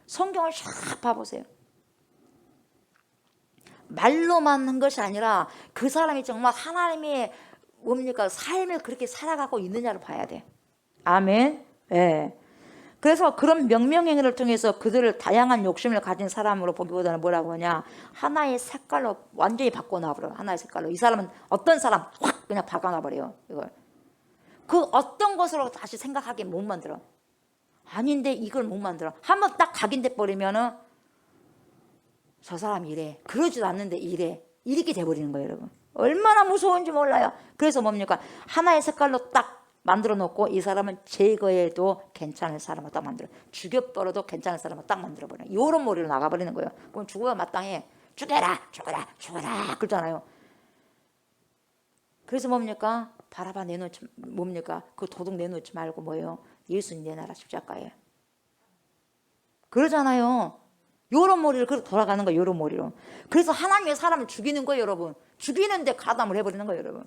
성경을 싹 봐보세요. 말로만 한 것이 아니라 그 사람이 정말 하나님의 뭡니까 삶을 그렇게 살아가고 있느냐를 봐야 돼. 아멘. 예. 그래서 그런 명령행위를 통해서 그들을 다양한 욕심을 가진 사람으로 보기보다는 뭐라고 하냐 하나의 색깔로 완전히 바꿔놔버려요. 하나의 색깔로. 이 사람은 어떤 사람 확 그냥 바꿔놔버려요. 이걸 그 어떤 것으로 다시 생각하게 못 만들어. 아닌데 이걸 못 만들어. 한번 딱 각인돼 버리면은 저 사람이 이래. 그러지도 않는데 이래. 이렇게 돼버리는 거예요. 여러분. 얼마나 무서운지 몰라요. 그래서 뭡니까 하나의 색깔로 딱 만들어 놓고 이 사람은 제거해도 괜찮을 사람을 딱 만들어. 죽여버려도 괜찮을 사람을 딱 만들어버려요. 이런 머리로 나가버리는 거예요. 그럼 죽어야 마땅해. 죽여라 죽어라 죽어라 그러잖아요. 그래서 뭡니까 바라봐 내놓지 뭡니까 그 도둑 내놓지 말고 뭐예요 예수님 내놔라 십자가에. 그러잖아요. 요런 머리를 그렇게 돌아가는 거예요. 요런 머리로. 그래서 하나님의 사람을 죽이는 거예요. 여러분. 죽이는데 가담을 해버리는 거예요. 여러분.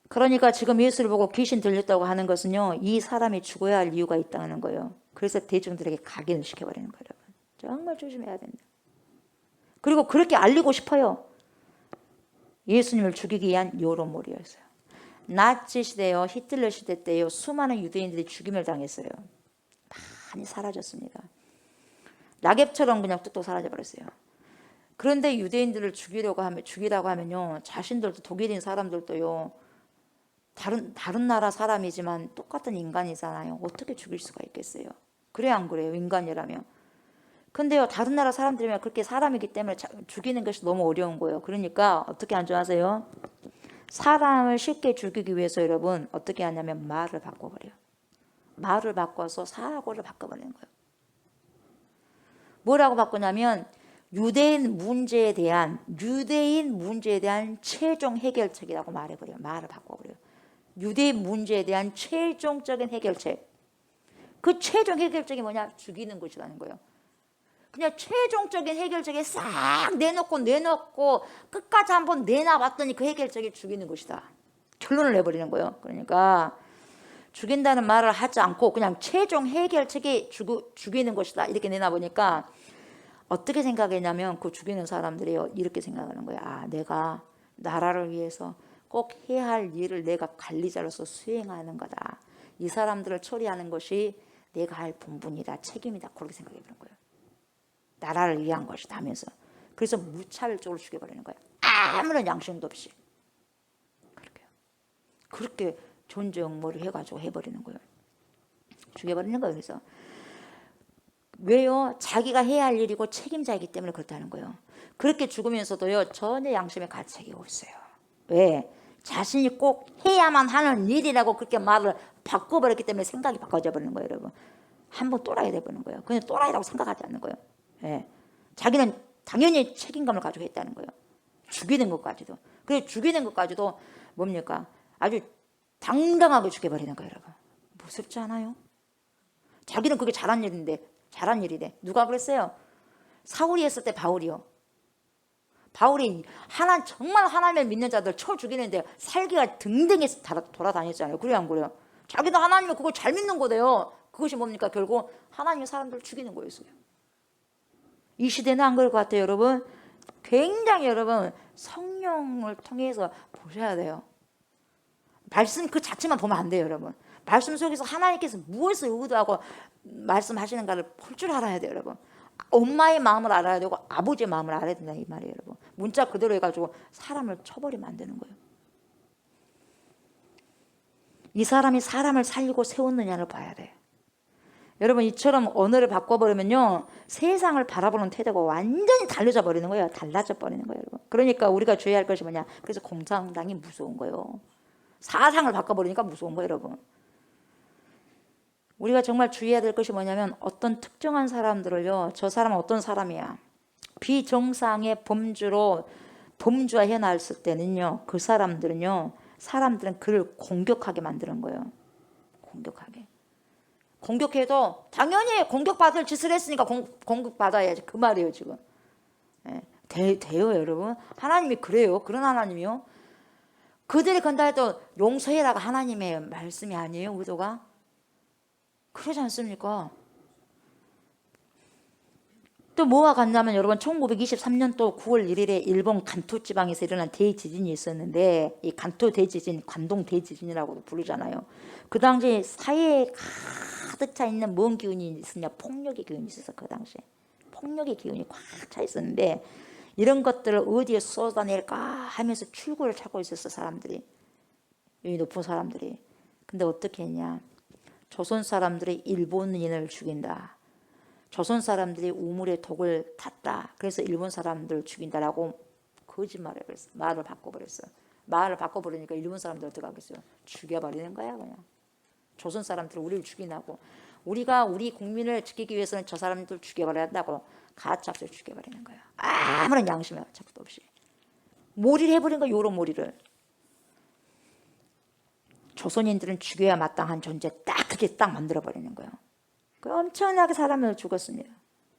그러니까 지금 예수를 보고 귀신 들렸다고 하는 것은요. 이 사람이 죽어야 할 이유가 있다는 거예요. 그래서 대중들에게 각인을 시켜버리는 거예요. 여러분. 정말 조심해야 됩니다. 그리고 그렇게 알리고 싶어요. 예수님을 죽이기 위한 요런 머리였어요. 나치 시대요. 히틀러 시대 때요. 수많은 유대인들이 죽임을 당했어요. 많이 사라졌습니다. 낙엽처럼 그냥 뚝뚝 사라져버렸어요. 그런데 유대인들을 죽이라고 하면요. 자신들도 독일인 사람들도요. 다른 나라 사람이지만 똑같은 인간이잖아요. 어떻게 죽일 수가 있겠어요? 그래 안 그래요? 인간이라면. 근데요. 다른 나라 사람들이면 그렇게 사람이기 때문에 죽이는 것이 너무 어려운 거예요. 그러니까 어떻게 안좋아하세요? 사람을 쉽게 죽이기 위해서 여러분 어떻게 하냐면 말을 바꿔버려요. 말을 바꿔서 사고를 바꿔버리는 거예요. 뭐라고 바꾸냐면 유대인 문제에 대한 최종 해결책이라고 말해버려요. 말을 바꿔버려요. 유대인 문제에 대한 최종적인 해결책. 그 최종 해결책이 뭐냐? 죽이는 것이라는 거예요. 그냥 최종적인 해결책에 싹 내놓고 끝까지 한번 내놔봤더니 그 해결책이 죽이는 것이다. 결론을 내버리는 거예요. 그러니까 죽인다는 말을 하지 않고 그냥 최종 해결책이 죽이는 것이다. 이렇게 내놔보니까 어떻게 생각했냐면 그 죽이는 사람들이 이렇게 생각하는 거예요. 아, 내가 나라를 위해서 꼭 해야 할 일을 내가 관리자로서 수행하는 거다. 이 사람들을 처리하는 것이 내가 할 본분이다. 책임이다. 그렇게 생각해 보는 거예요. 나라를 위한 것이다 하면서. 그래서 무차별적으로 죽여버리는 거예요. 아무런 양심도 없이. 그렇게 존재 역모를 해가지고 해버리는 거예요. 죽여버리는 거예요. 그래서 왜요? 자기가 해야 할 일이고 책임자이기 때문에 그렇다는 거예요. 그렇게 죽으면서도요, 전혀 양심의 가책이 없어요. 왜? 자신이 꼭 해야만 하는 일이라고 그렇게 말을 바꿔버렸기 때문에 생각이 바꿔져 버리는 거예요, 여러분. 한번 또라이 돼버리는 거예요. 그냥 또라이라고 생각하지 않는 거예요. 예. 자기는 당연히 책임감을 가지고 했다는 거예요. 죽이는 것까지도. 그래서 죽이는 것까지도 뭡니까? 아주 당당하게 죽여버리는 거예요, 여러분. 무섭지 않아요? 자기는 그게 잘한 일인데, 잘한 일이래. 누가 그랬어요? 사울이 했을 때 바울이요. 바울이 정말 하나님을 믿는 자들 쳐 죽이는데 살기가 등등해서 돌아다녔잖아요. 그래요, 안 그래요? 자기도 하나님을 그걸 잘 믿는 거대요. 그것이 뭡니까? 결국 하나님의 사람들을 죽이는 거였어요. 이 시대는 안 그럴 것 같아요, 여러분. 굉장히 여러분 성령을 통해서 보셔야 돼요. 말씀 그 자체만 보면 안 돼요, 여러분. 말씀 속에서 하나님께서 무엇을 의도하고 말씀하시는가를 볼 줄 알아야 돼요, 여러분. 엄마의 마음을 알아야 되고 아버지의 마음을 알아야 된다 이 말이에요, 여러분. 문자 그대로 해가지고 사람을 쳐버리면 안 되는 거예요. 이 사람이 사람을 살리고 세웠느냐를 봐야 돼요. 여러분, 이처럼 언어를 바꿔버리면요, 세상을 바라보는 태도가 완전히 달라져 버리는 거예요. 달라져 버리는 거예요, 여러분. 그러니까 우리가 주의할 것이 뭐냐? 그래서 공산당이 무서운 거예요. 사상을 바꿔버리니까 무서운 거예요, 여러분. 우리가 정말 주의해야 될 것이 뭐냐면 어떤 특정한 사람들을요, 저 사람은 어떤 사람이야, 비정상의 범주화 해놨을 때는요, 그 사람들은요, 사람들은 그를 공격하게 만드는 거예요. 공격해도 당연히 공격받을 짓을 했으니까 공격받아야지, 그 말이에요 지금. 돼요, 여러분. 하나님이 그래요. 그런 하나님이요. 그들이 건다 해도 용서해라가 하나님의 말씀이 아니에요, 의도가. 그러지 않습니까? 또 뭐와 같냐면 여러분, 1923년도 9월 1일에 일본 간토 지방에서 일어난 대지진이 있었는데, 이 간토 대지진, 관동 대지진이라고도 부르잖아요. 그 당시 사회에 가득 차 있는 뭔 기운이 있었냐? 폭력의 기운이 있었어. 그 당시에 폭력의 기운이 꽉 차 있었는데, 이런 것들을 어디에 쏟아낼까 하면서 출구를 찾고 있었어, 사람들이. 이 높은 사람들이. 근데 어떻게 했냐? 조선 사람들이 일본인을 죽인다, 조선 사람들이 우물에 독을 탔다, 그래서 일본 사람들을 죽인다라고 거짓말을 했어. 말을 바꿔버렸어. 말을 바꿔버리니까 일본 사람들 어떻게 하겠어요? 죽여버리는 거야, 그냥. 조선 사람들은 우리를 죽이나고, 우리가 우리 국민을 지키기 위해서는 저 사람들 죽여버려야 한다고 가짜로 죽여버리는 거야. 아무런 양심의 가책도 없이 몰이를 해버린 거야, 요런 몰이를. 조선인들은 죽여야 마땅한 존재, 딱 그렇게 딱 만들어버리는 거예요. 그 엄청나게 사람을 죽었습니다.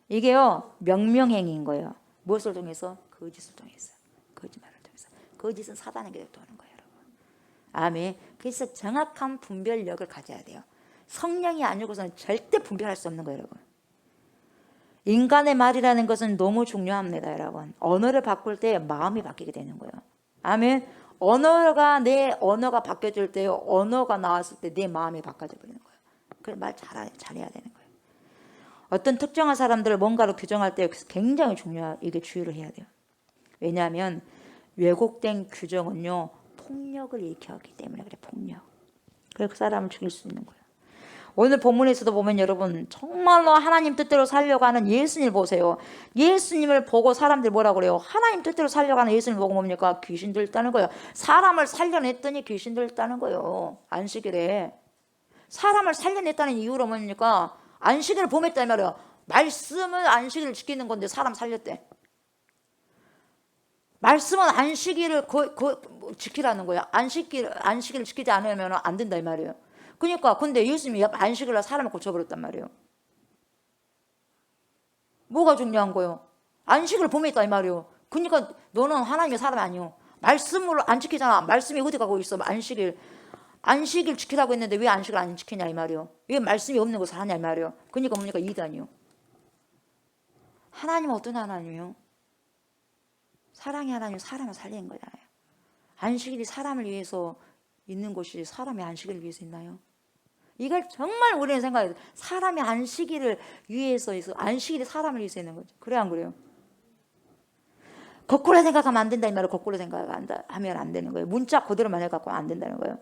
이게요, 명명행위인 거예요. 무엇을 통해서? 거짓을 통해서. 거짓말을 통해서. 거짓은 사단에게 도는 거예요, 여러분. 아멘. 그래서 정확한 분별력을 가져야 돼요. 성령이 아니고서는 절대 분별할 수 없는 거예요, 여러분. 인간의 말이라는 것은 너무 중요합니다, 여러분. 언어를 바꿀 때 마음이 바뀌게 되는 거예요. 아멘. 내 언어가 바뀌어질 때요, 언어가 나왔을 때 내 마음이 바꿔져 버리는 거예요. 그래서 말 잘해야 되는 거예요. 어떤 특정한 사람들을 뭔가로 규정할 때 굉장히 이게 주의를 해야 돼요. 왜냐하면 왜곡된 규정은요, 폭력을 일으키기 때문에 그래, 폭력. 그래서 그 사람을 죽일 수 있는 거예요. 오늘 본문에서도 보면 여러분, 정말로 하나님 뜻대로 살려고 하는 예수님을 보세요. 예수님을 보고 사람들이 뭐라고 그래요? 하나님 뜻대로 살려고 하는 예수님을 보고 뭡니까? 귀신 들렸다는 거예요. 사람을 살려냈더니 귀신 들렸다는 거예요. 안식일에. 사람을 살려냈다는 이유로 뭡니까? 안식일을 범했단 말이에요. 말씀은 안식일을 지키는 건데 사람 살렸대. 말씀은 안식일을 지키라는 거예요. 안식일을 지키지 않으면 안 된다 이 말이에요. 그러니까 근데 예수님이 안식일날 사람을 고쳐버렸단 말이에요. 뭐가 중요한 거예요? 안식일을 범했다 이 말이에요. 그러니까 너는 하나님의 사람이 아니요. 말씀을 안 지키잖아. 말씀이 어디 가고 있어? 안식일 지키라고 했는데 왜 안식을 안 지키냐 이 말이에요. 왜 말씀이 없는 것을 하냐 이 말이에요. 그러니까 뭡니까? 이단이요. 하나님은 어떤 하나님이요? 사랑의 하나님, 사람을 살리는 거잖아요. 안식일이 사람을 위해서 있는 것이 사람의 안식일을 위해서 있나요? 이걸 정말 우리는 생각해요. 사람이 안식일을 위해서 있어. 안식일이 사람을 위해서 있는 거죠. 그래 안 그래요? 거꾸로 생각하면 안 된다 이 말을 거꾸로 생각하면 안 되는 거예요. 문자 그대로만 해갖고 안 된다는 거예요.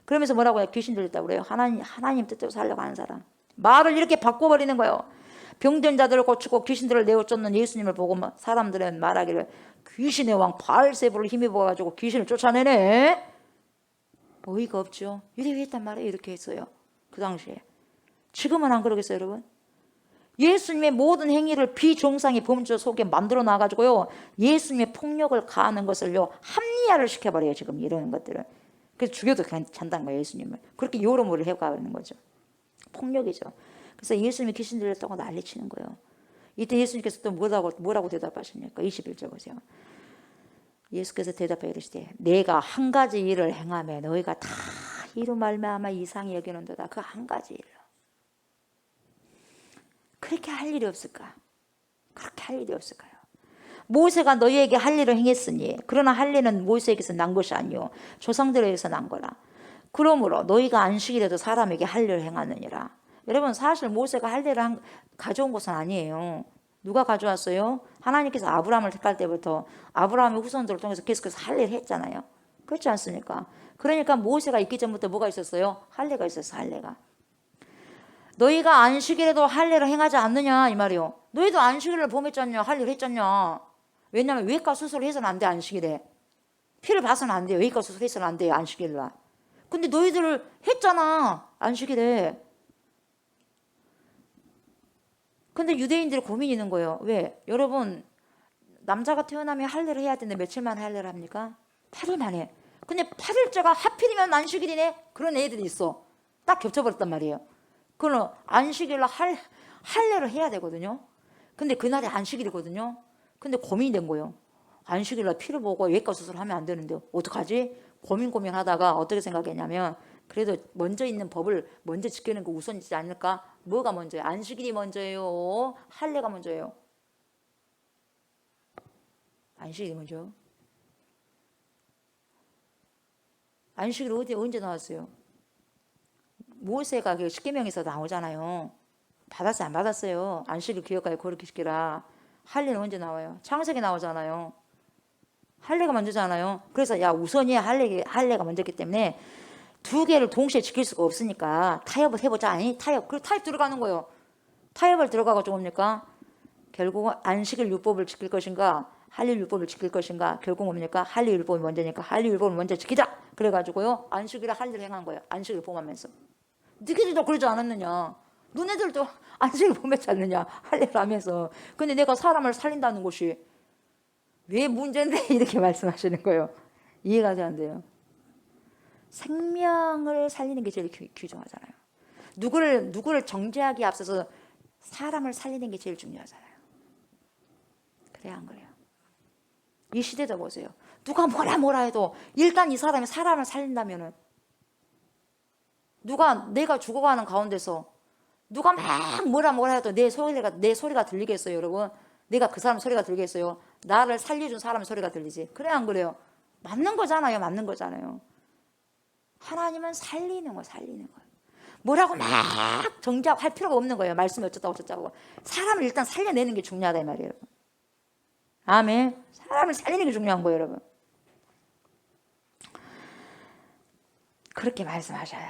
그러면서 뭐라고 해요? 귀신 들렸다고 그래요. 하나님 뜻대로 살려고 하는 사람. 말을 이렇게 바꿔버리는 거예요. 병든 자들을 고치고 귀신들을 내어쫓는 예수님을 보고 사람들은 말하기를 귀신의 왕 바알세불을 힘입어가지고 귀신을 쫓아내네. 어이가 없죠. 이렇게 했단 말이에요. 이렇게 했어요. 그 당시에. 지금은 안 그러겠어요, 여러분? 예수님의 모든 행위를 비정상의 범죄 속에 만들어 놔가지고요, 예수님의 폭력을 가하는 것을요, 합리화를 시켜버려요. 지금 이러는 것들은. 그래서 죽여도 괜찮다는 거예요. 예수님을. 그렇게 여러모를 해가는 거죠. 폭력이죠. 그래서 예수님이 귀신 들렸다고 난리치는 거예요. 이때 예수님께서 또 뭐라고 대답하십니까? 21절 보세요. 예수께서 대답해 이르시되 내가 한 가지 일을 행하며 너희가 다 이로 말미암아 이상히 여기는도다. 그 한 가지 일로. 그렇게 할 일이 없을까? 그렇게 할 일이 없을까요? 모세가 너희에게 할 일을 행했으니 그러나 할 일은 모세에게서 난 것이 아니요 조상들에게서 난 거라. 그러므로 너희가 안식일에도 사람에게 할 일을 행하느니라. 여러분 사실 모세가 할 일을 가져온 것은 아니에요. 누가 가져왔어요? 하나님께서 아브라함을 택할 때부터 아브라함의 후손들을 통해서 계속해서 할 일을 했잖아요. 그렇지 않습니까? 그러니까 모세가 있기 전부터 뭐가 있었어요? 할례가 있었어. 할례가. 너희가 안식일에도 할례를 행하지 않느냐 이 말이요. 너희도 안식일을 범했잖냐, 할 일 했잖냐. 왜냐하면 외과 수술을 해서는 안 돼. 안식일에 피를 봐서는 안 돼요. 외과 수술해서는 안 돼요. 안식일날. 근데 너희들 했잖아, 안식일에. 근데 유대인들이 고민이 있는 거예요. 왜? 여러분 남자가 태어나면 할례를 해야 되는데 며칠 만에 할례를 합니까? 8일 만에. 근데 8일째가 하필이면 안식일이네. 그런 애들이 있어. 딱 겹쳐버렸단 말이에요. 그럼 안식일날 할례를 해야 되거든요. 근데 그날이 안식일이거든요. 근데 고민이 된 거예요. 안식일날 피를 보고 외과 수술을 하면 안 되는데 어떡하지? 고민하다가 어떻게 생각했냐면 그래도 먼저 있는 법을 먼저 지키는 거 우선이지 않을까? 뭐가 먼저예요? 안식일이 먼저예요? 할례가 먼저예요? 안식일이 먼저요? 안식일이 언제 나왔어요? 모세가 그 십계명에서 나오잖아요. 받았어요? 안 받았어요? 안식일 기억하여 거룩히 지키라. 할례는 언제 나와요? 창세기 나오잖아요. 할례가 먼저잖아요. 그래서 야 우선이 할례가 먼저기 때문에 두 개를 동시에 지킬 수가 없으니까 타협을 해보자. 아니 타협 들어가는 거예요. 타협을 들어가가지고 뭡니까? 결국은 안식일 율법을 지킬 것인가 할례 율법을 지킬 것인가. 결국 뭡니까? 할례 율법이 먼저니까 할례 율법을 먼저 지키자. 그래가지고요 안식일에 할례를 행한 거예요. 안식일 범하면서. 너희들도 그러지 않았느냐. 너네들도 안식일 범했지 않느냐. 할례를 하면서. 근데 내가 사람을 살린다는 것이 왜 문제인데 이렇게 말씀하시는 거예요. 이해가 안 돼요. 생명을 살리는 게 제일 귀중하잖아요. 누구를 정죄하기에 앞서서 사람을 살리는 게 제일 중요하잖아요. 그래야 안 그래요? 이 시대도 보세요. 누가 뭐라 해도 일단 이 사람이 사람을 살린다면은 내가 죽어가는 가운데서 누가 막 뭐라 해도 내 소리가 들리겠어요, 여러분? 내가 그 사람 소리가 들리겠어요? 나를 살려준 사람의 소리가 들리지. 그래 안 그래요? 맞는 거잖아요. 맞는 거잖아요. 하나님은 살리는 거예요. 뭐라고 막 정지하고 할 필요가 없는 거예요. 말씀이 어쩌다고 저쩌고. 사람을 일단 살려내는 게 중요하다 이 말이에요. 여러분. 아멘. 사람을 살리는 게 중요한 거예요, 여러분. 그렇게 말씀하셔요.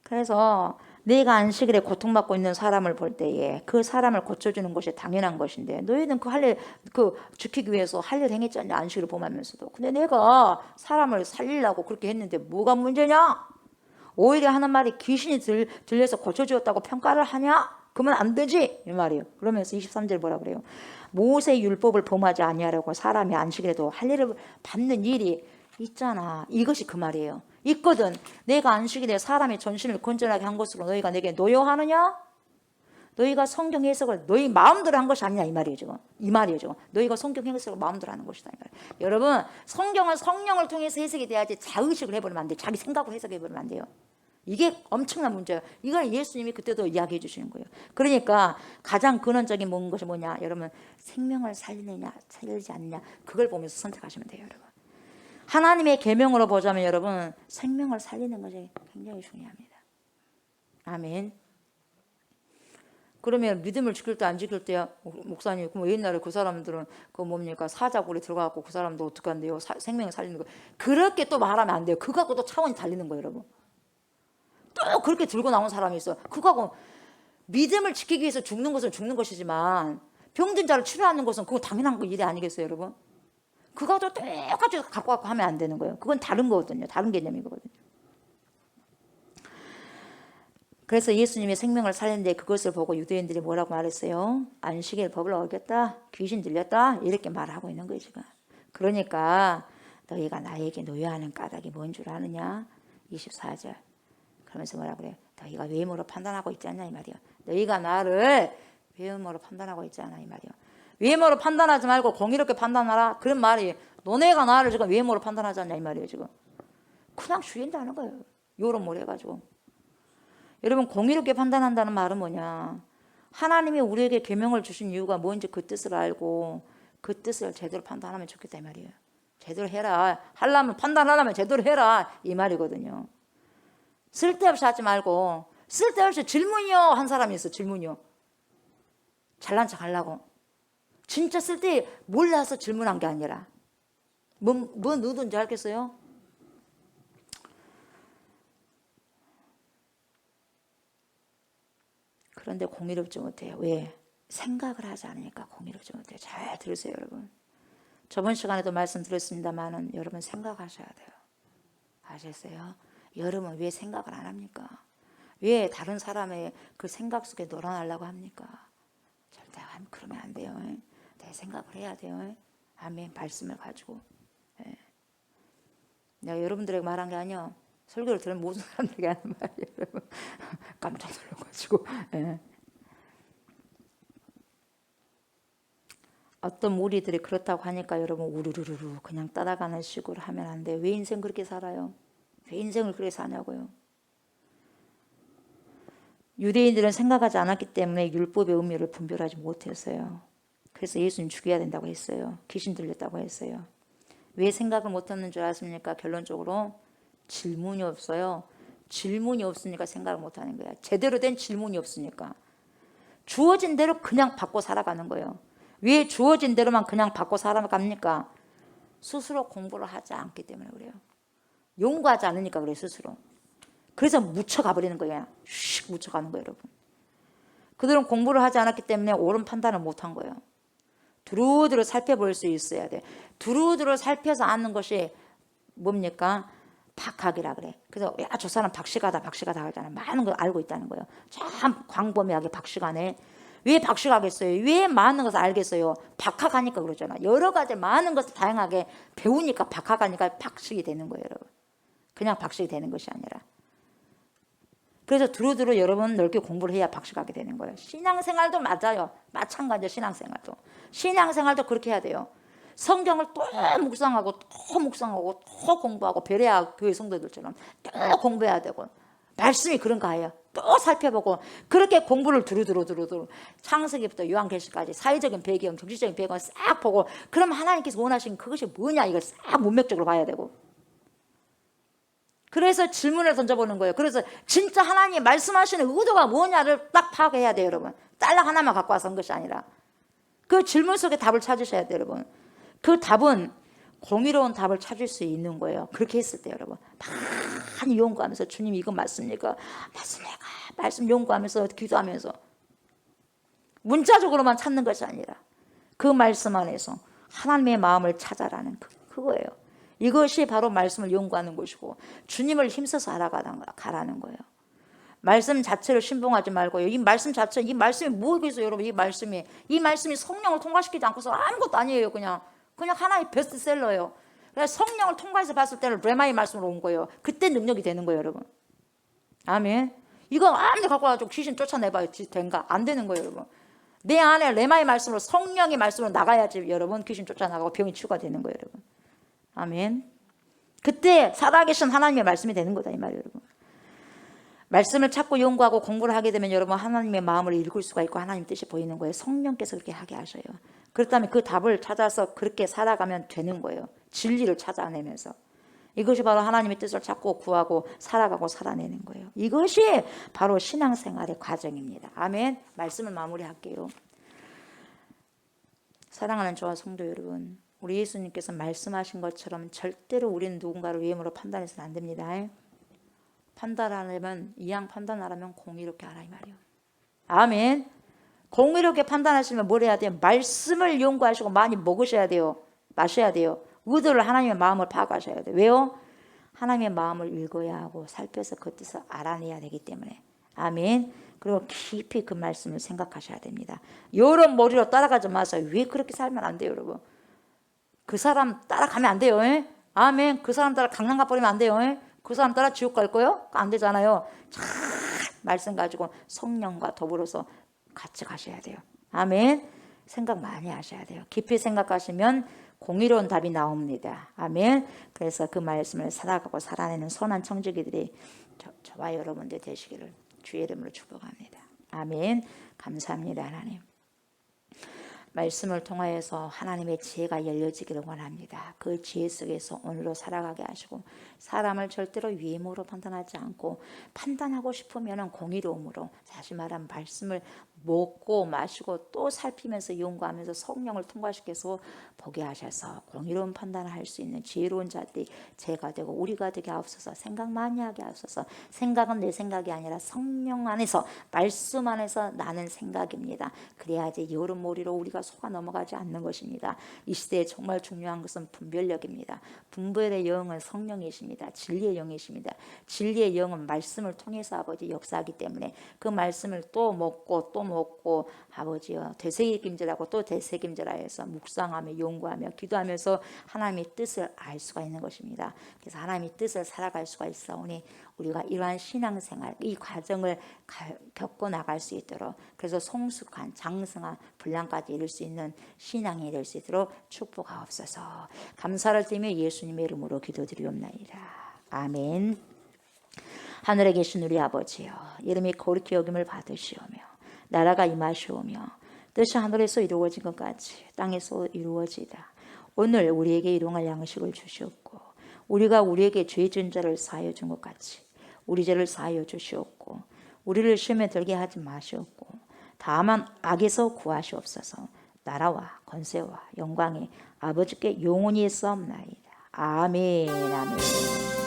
그래서 내가 안식일에 고통받고 있는 사람을 볼 때에 그 사람을 고쳐주는 것이 당연한 것인데 너희는 지키기 위해서 할 일 행했지 않냐. 안식일을 범하면서도. 근데 내가 사람을 살리려고 그렇게 했는데 뭐가 문제냐? 오히려 하는 말이 귀신이 들려서 고쳐주었다고 평가를 하냐? 그러면 안 되지 이 말이에요. 그러면서 23절 뭐라 그래요? 모세 율법을 범하지 아니하려고 사람이 안식일에도 할 일을 받는 일이 있잖아. 이것이 그 말이에요. 있거든. 내가 안식일에 사람의 전신을 건전하게 한 것으로 너희가 내게 노여하느냐? 너희가 성경 해석을 너희 마음대로 한 것이 아니냐 이 말이에요 지금. 이 말이에요 지금. 너희가 성경 해석을 마음대로 하는 것이다 이 말이에요. 여러분 성경은 성령을 통해서 해석이 돼야지 자의식을 해버리면 안 돼요. 자기 생각으로 해석해버리면 안 돼요. 이게 엄청난 문제예요. 이건 예수님이 그때도 이야기해 주시는 거예요. 그러니까 가장 근원적인 것이 뭐냐? 여러분 생명을 살리느냐 살리지 않느냐 그걸 보면서 선택하시면 돼요. 여러분 하나님의 계명으로 보자면 여러분 생명을 살리는 것이 굉장히 중요합니다. 아멘. 그러면 믿음을 지킬 때 안 지킬 때야 목사님 그럼 옛날에 그 사람들은 그 뭡니까 사자굴에 들어가고 그 사람도 어떻게 한대요? 생명을 살리는 거 그렇게 또 말하면 안 돼요. 그거하고 또 차원이 달리는 거예요, 여러분. 또 그렇게 들고 나온 사람이 있어. 그거하고 믿음을 지키기 위해서 죽는 것은 죽는 것이지만 병든 자를 치료하는 것은 그건 당연한 일이 아니겠어요, 여러분? 그거도 똑같이 갖고 하면 안 되는 거예요. 그건 다른 거거든요. 다른 개념이거든요. 그래서 예수님의 생명을 살렸는데 그것을 보고 유대인들이 뭐라고 말했어요? 안식일 법을 어겼다, 귀신 들렸다, 이렇게 말하고 있는 거예요, 지금. 그러니까 너희가 나에게 노여하는 까닭이 뭔 줄 아느냐? 24절. 그러면서 뭐라 그래요? 너희가 외모로 판단하고 있지 않냐 이 말이에요. 너희가 나를 외모로 판단하고 있지 않아 이 말이에요. 외모로 판단하지 말고 공의롭게 판단하라. 그런 말이 너네가 나를 지금 외모로 판단하지 않냐 이 말이에요. 지금 그냥 죽인다는 거예요. 요런 뭘 해가지고. 여러분 공의롭게 판단한다는 말은 뭐냐? 하나님이 우리에게 계명을 주신 이유가 뭔지 그 뜻을 알고 그 뜻을 제대로 판단하면 좋겠다 이 말이에요. 제대로 해라. 하려면 판단하려면 제대로 해라 이 말이거든요. 쓸데없이 하지 말고 쓸데없이 질문이요 한 사람이 있어. 질문이요. 잘난 척 하려고. 진짜 쓸데 몰라서 질문한 게 아니라 뭐 누군지 알겠어요? 그런데 공의롭지 못해요. 왜? 생각을 하지 않으니까 공의롭지 못해요. 잘 들으세요 여러분. 저번 시간에도 말씀드렸습니다만 여러분 생각하셔야 돼요. 아셨어요? 여러분 왜 생각을 안 합니까? 왜 다른 사람의 그 생각 속에 놀아나려고 합니까? 절대 그러면 안 돼요. 내 생각을 해야 돼요. 아멘. 말씀을 가지고. 내가 여러분들에게 말한 게 아니요. 설교를 들은 모든 사람들에게 하는 말이에요. 여러분. 깜짝 놀라가지고. 어떤 무리들이 그렇다고 하니까 여러분 우르르르 그냥 따라가는 식으로 하면 안 돼요. 왜 인생 그렇게 살아요? 왜 인생을 그렇게 사냐고요. 유대인들은 생각하지 않았기 때문에 율법의 의미를 분별하지 못했어요. 그래서 예수님 죽여야 된다고 했어요. 귀신 들렸다고 했어요. 왜 생각을 못했는 줄 아십니까? 결론적으로 질문이 없어요. 질문이 없으니까 생각을 못하는 거야. 제대로 된 질문이 없으니까. 주어진 대로 그냥 받고 살아가는 거예요. 왜 주어진 대로만 그냥 받고 살아갑니까? 스스로 공부를 하지 않기 때문에 그래요. 연구하지 않으니까 그래요, 스스로. 그래서 묻혀가 버리는 거예요. 슉 묻혀가는 거예요, 여러분. 그들은 공부를 하지 않았기 때문에 옳은 판단을 못한 거예요. 두루두루 살펴볼 수 있어야 돼. 두루두루 살펴서 아는 것이 뭡니까? 박학이라 그래. 그래서 야, 저 사람 박식하다 하잖아요. 많은 걸 알고 있다는 거예요. 참 광범위하게 박식하네. 왜 박식하겠어요? 왜 많은 것을 알겠어요? 박학하니까 그러잖아. 여러 가지 많은 것을 다양하게 배우니까 박학하니까 박식이 되는 거예요, 여러분. 그냥 박식이 되는 것이 아니라. 그래서 두루두루 여러분 넓게 공부를 해야 박식하게 되는 거예요. 신앙생활도 맞아요. 마찬가지로 신앙생활도. 신앙생활도 그렇게 해야 돼요. 성경을 또 묵상하고 또 공부하고 베레아 교회 성도들처럼 또 공부해야 되고 말씀이 그런가 해요. 또 살펴보고 그렇게 공부를 두루두루 창세기부터 요한계시까지 사회적인 배경, 정치적인 배경을 싹 보고 그럼 하나님께서 원하시는 그것이 뭐냐 이걸 싹 문맥적으로 봐야 되고 그래서 질문을 던져보는 거예요. 그래서 진짜 하나님이 말씀하시는 의도가 뭐냐를 딱 파악해야 돼요, 여러분. 딸랑 하나만 갖고 와서 한 것이 아니라 그 질문 속에 답을 찾으셔야 돼요, 여러분. 그 답은 공의로운 답을 찾을 수 있는 거예요. 그렇게 했을 때 여러분 많이 연구하면서 주님 이거 맞습니까? 맞습니까? 말씀 연구하면서 기도하면서 문자적으로만 찾는 것이 아니라 그 말씀 안에서 하나님의 마음을 찾아라는 그거예요. 이것이 바로 말씀을 연구하는 것이고 주님을 힘써서 알아가라는 거예요. 말씀 자체를 신봉하지 말고요. 이 말씀 자체, 이 말씀이 뭐겠어요, 여러분? 이 말씀이 성령을 통과시키지 않고서 아무것도 아니에요. 그냥 하나의 베스트셀러예요. 그래서 성령을 통과해서 봤을 때는 레마의 말씀으로 온 거예요. 그때 능력이 되는 거예요, 여러분. 아멘. 이거 아무리 갖고 와가지고 귀신 쫓아내봐요. 된가? 안 되는 거예요, 여러분. 내 안에 레마의 말씀으로 성령의 말씀으로 나가야지 여러분 귀신 쫓아나가고 병이 치유가 되는 거예요, 여러분. 아멘. 그때 살아계신 하나님의 말씀이 되는 거다 이 말이에요, 여러분. 말씀을 찾고 연구하고 공부를 하게 되면 여러분 하나님의 마음을 읽을 수가 있고 하나님 뜻이 보이는 거예요. 성령께서 그렇게 하게 하셔요. 그렇다면 그 답을 찾아서 그렇게 살아가면 되는 거예요. 진리를 찾아내면서. 이것이 바로 하나님의 뜻을 찾고 구하고 살아가고 살아내는 거예요. 이것이 바로 신앙생활의 과정입니다. 아멘. 말씀을 마무리할게요. 사랑하는 저와 성도 여러분, 우리 예수님께서 말씀하신 것처럼 절대로 우리는 누군가를 외모로 판단해서는 안 됩니다. 판단하려면 이왕 판단하려면 공의롭게 하라 이 말이에요. 아멘. 공의롭게 판단하시면 뭘 해야 돼요? 말씀을 연구하시고 많이 먹으셔야 돼요. 마셔야 돼요. 의도를 하나님의 마음을 파악하셔야 돼요. 왜요? 하나님의 마음을 읽어야 하고 살펴서 그 뜻을 알아내야 되기 때문에. 아멘. 그리고 깊이 그 말씀을 생각하셔야 됩니다. 이런 머리로 따라가지 마세요. 왜 그렇게 살면 안 돼요, 여러분? 그 사람 따라가면 안 돼요. 아멘. 그 사람 따라 강남 가버리면 안 돼요. 그 사람 따라 지옥 갈 거요? 안 되잖아요. 잘 말씀 가지고 성령과 더불어서 같이 가셔야 돼요. 아멘. 생각 많이 하셔야 돼요. 깊이 생각하시면 공의로운 답이 나옵니다. 아멘. 그래서 그 말씀을 살아가고 살아내는 선한 청지기들이 저와 여러분들 되시기를 주의 이름으로 축복합니다. 아멘. 감사합니다, 하나님. 말씀을 통하여서 하나님의 지혜가 열려지기를 원합니다. 그 지혜 속에서 오늘로 살아가게 하시고 사람을 절대로 외모로 판단하지 않고 판단하고 싶으면 공의로움으로 다시 말하면 말씀을 먹고 마시고 또 살피면서 연구하면서 성령을 통과시켜서 보게 하셔서 공의로운 판단을 할 수 있는 지혜로운 자들이 제가 되고 우리가 되게 하옵소서. 생각 많이 하게 하옵소서. 생각은 내 생각이 아니라 성령 안에서 말씀 안에서 나는 생각입니다. 그래야지 여름몰이로 우리가 속아 넘어가지 않는 것입니다. 이 시대에 정말 중요한 것은 분별력입니다. 분별의 영은 성령이십니다. 진리의 영이십니다. 진리의 영은 말씀을 통해서 아버지 역사하기 때문에 그 말씀을 또 먹고 또 먹고 아버지여 되새김질하고 또 되새김질하여서 묵상하며 연구하며 기도하면서 하나님의 뜻을 알 수가 있는 것입니다. 그래서 하나님의 뜻을 살아갈 수가 있사오니 우리가 이러한 신앙생활 이 과정을 겪고 나갈 수 있도록 그래서 성숙한 장성한 분량까지 이룰 수 있는 신앙이 될 수 있도록 축복하옵소서. 감사를 드리며 예수님의 이름으로 기도드리옵나이다. 아멘. 하늘에 계신 우리 아버지여 이름이 거룩히 여김을 받으시오며 나라가 임하시오며 뜻이 하늘에서 이루어진 것 같이 땅에서 이루어지다. 오늘 우리에게 일용할 양식을 주시옵고 우리가 우리에게 죄 지은 자를 사하여 준 것 같이 우리 죄를 사하여 주시옵고 우리를 시험에 들게 하지 마시옵고 다만 악에서 구하시옵소서. 나라와 권세와 영광이 아버지께 영원히 있사옵나이다. 아멘. 아멘.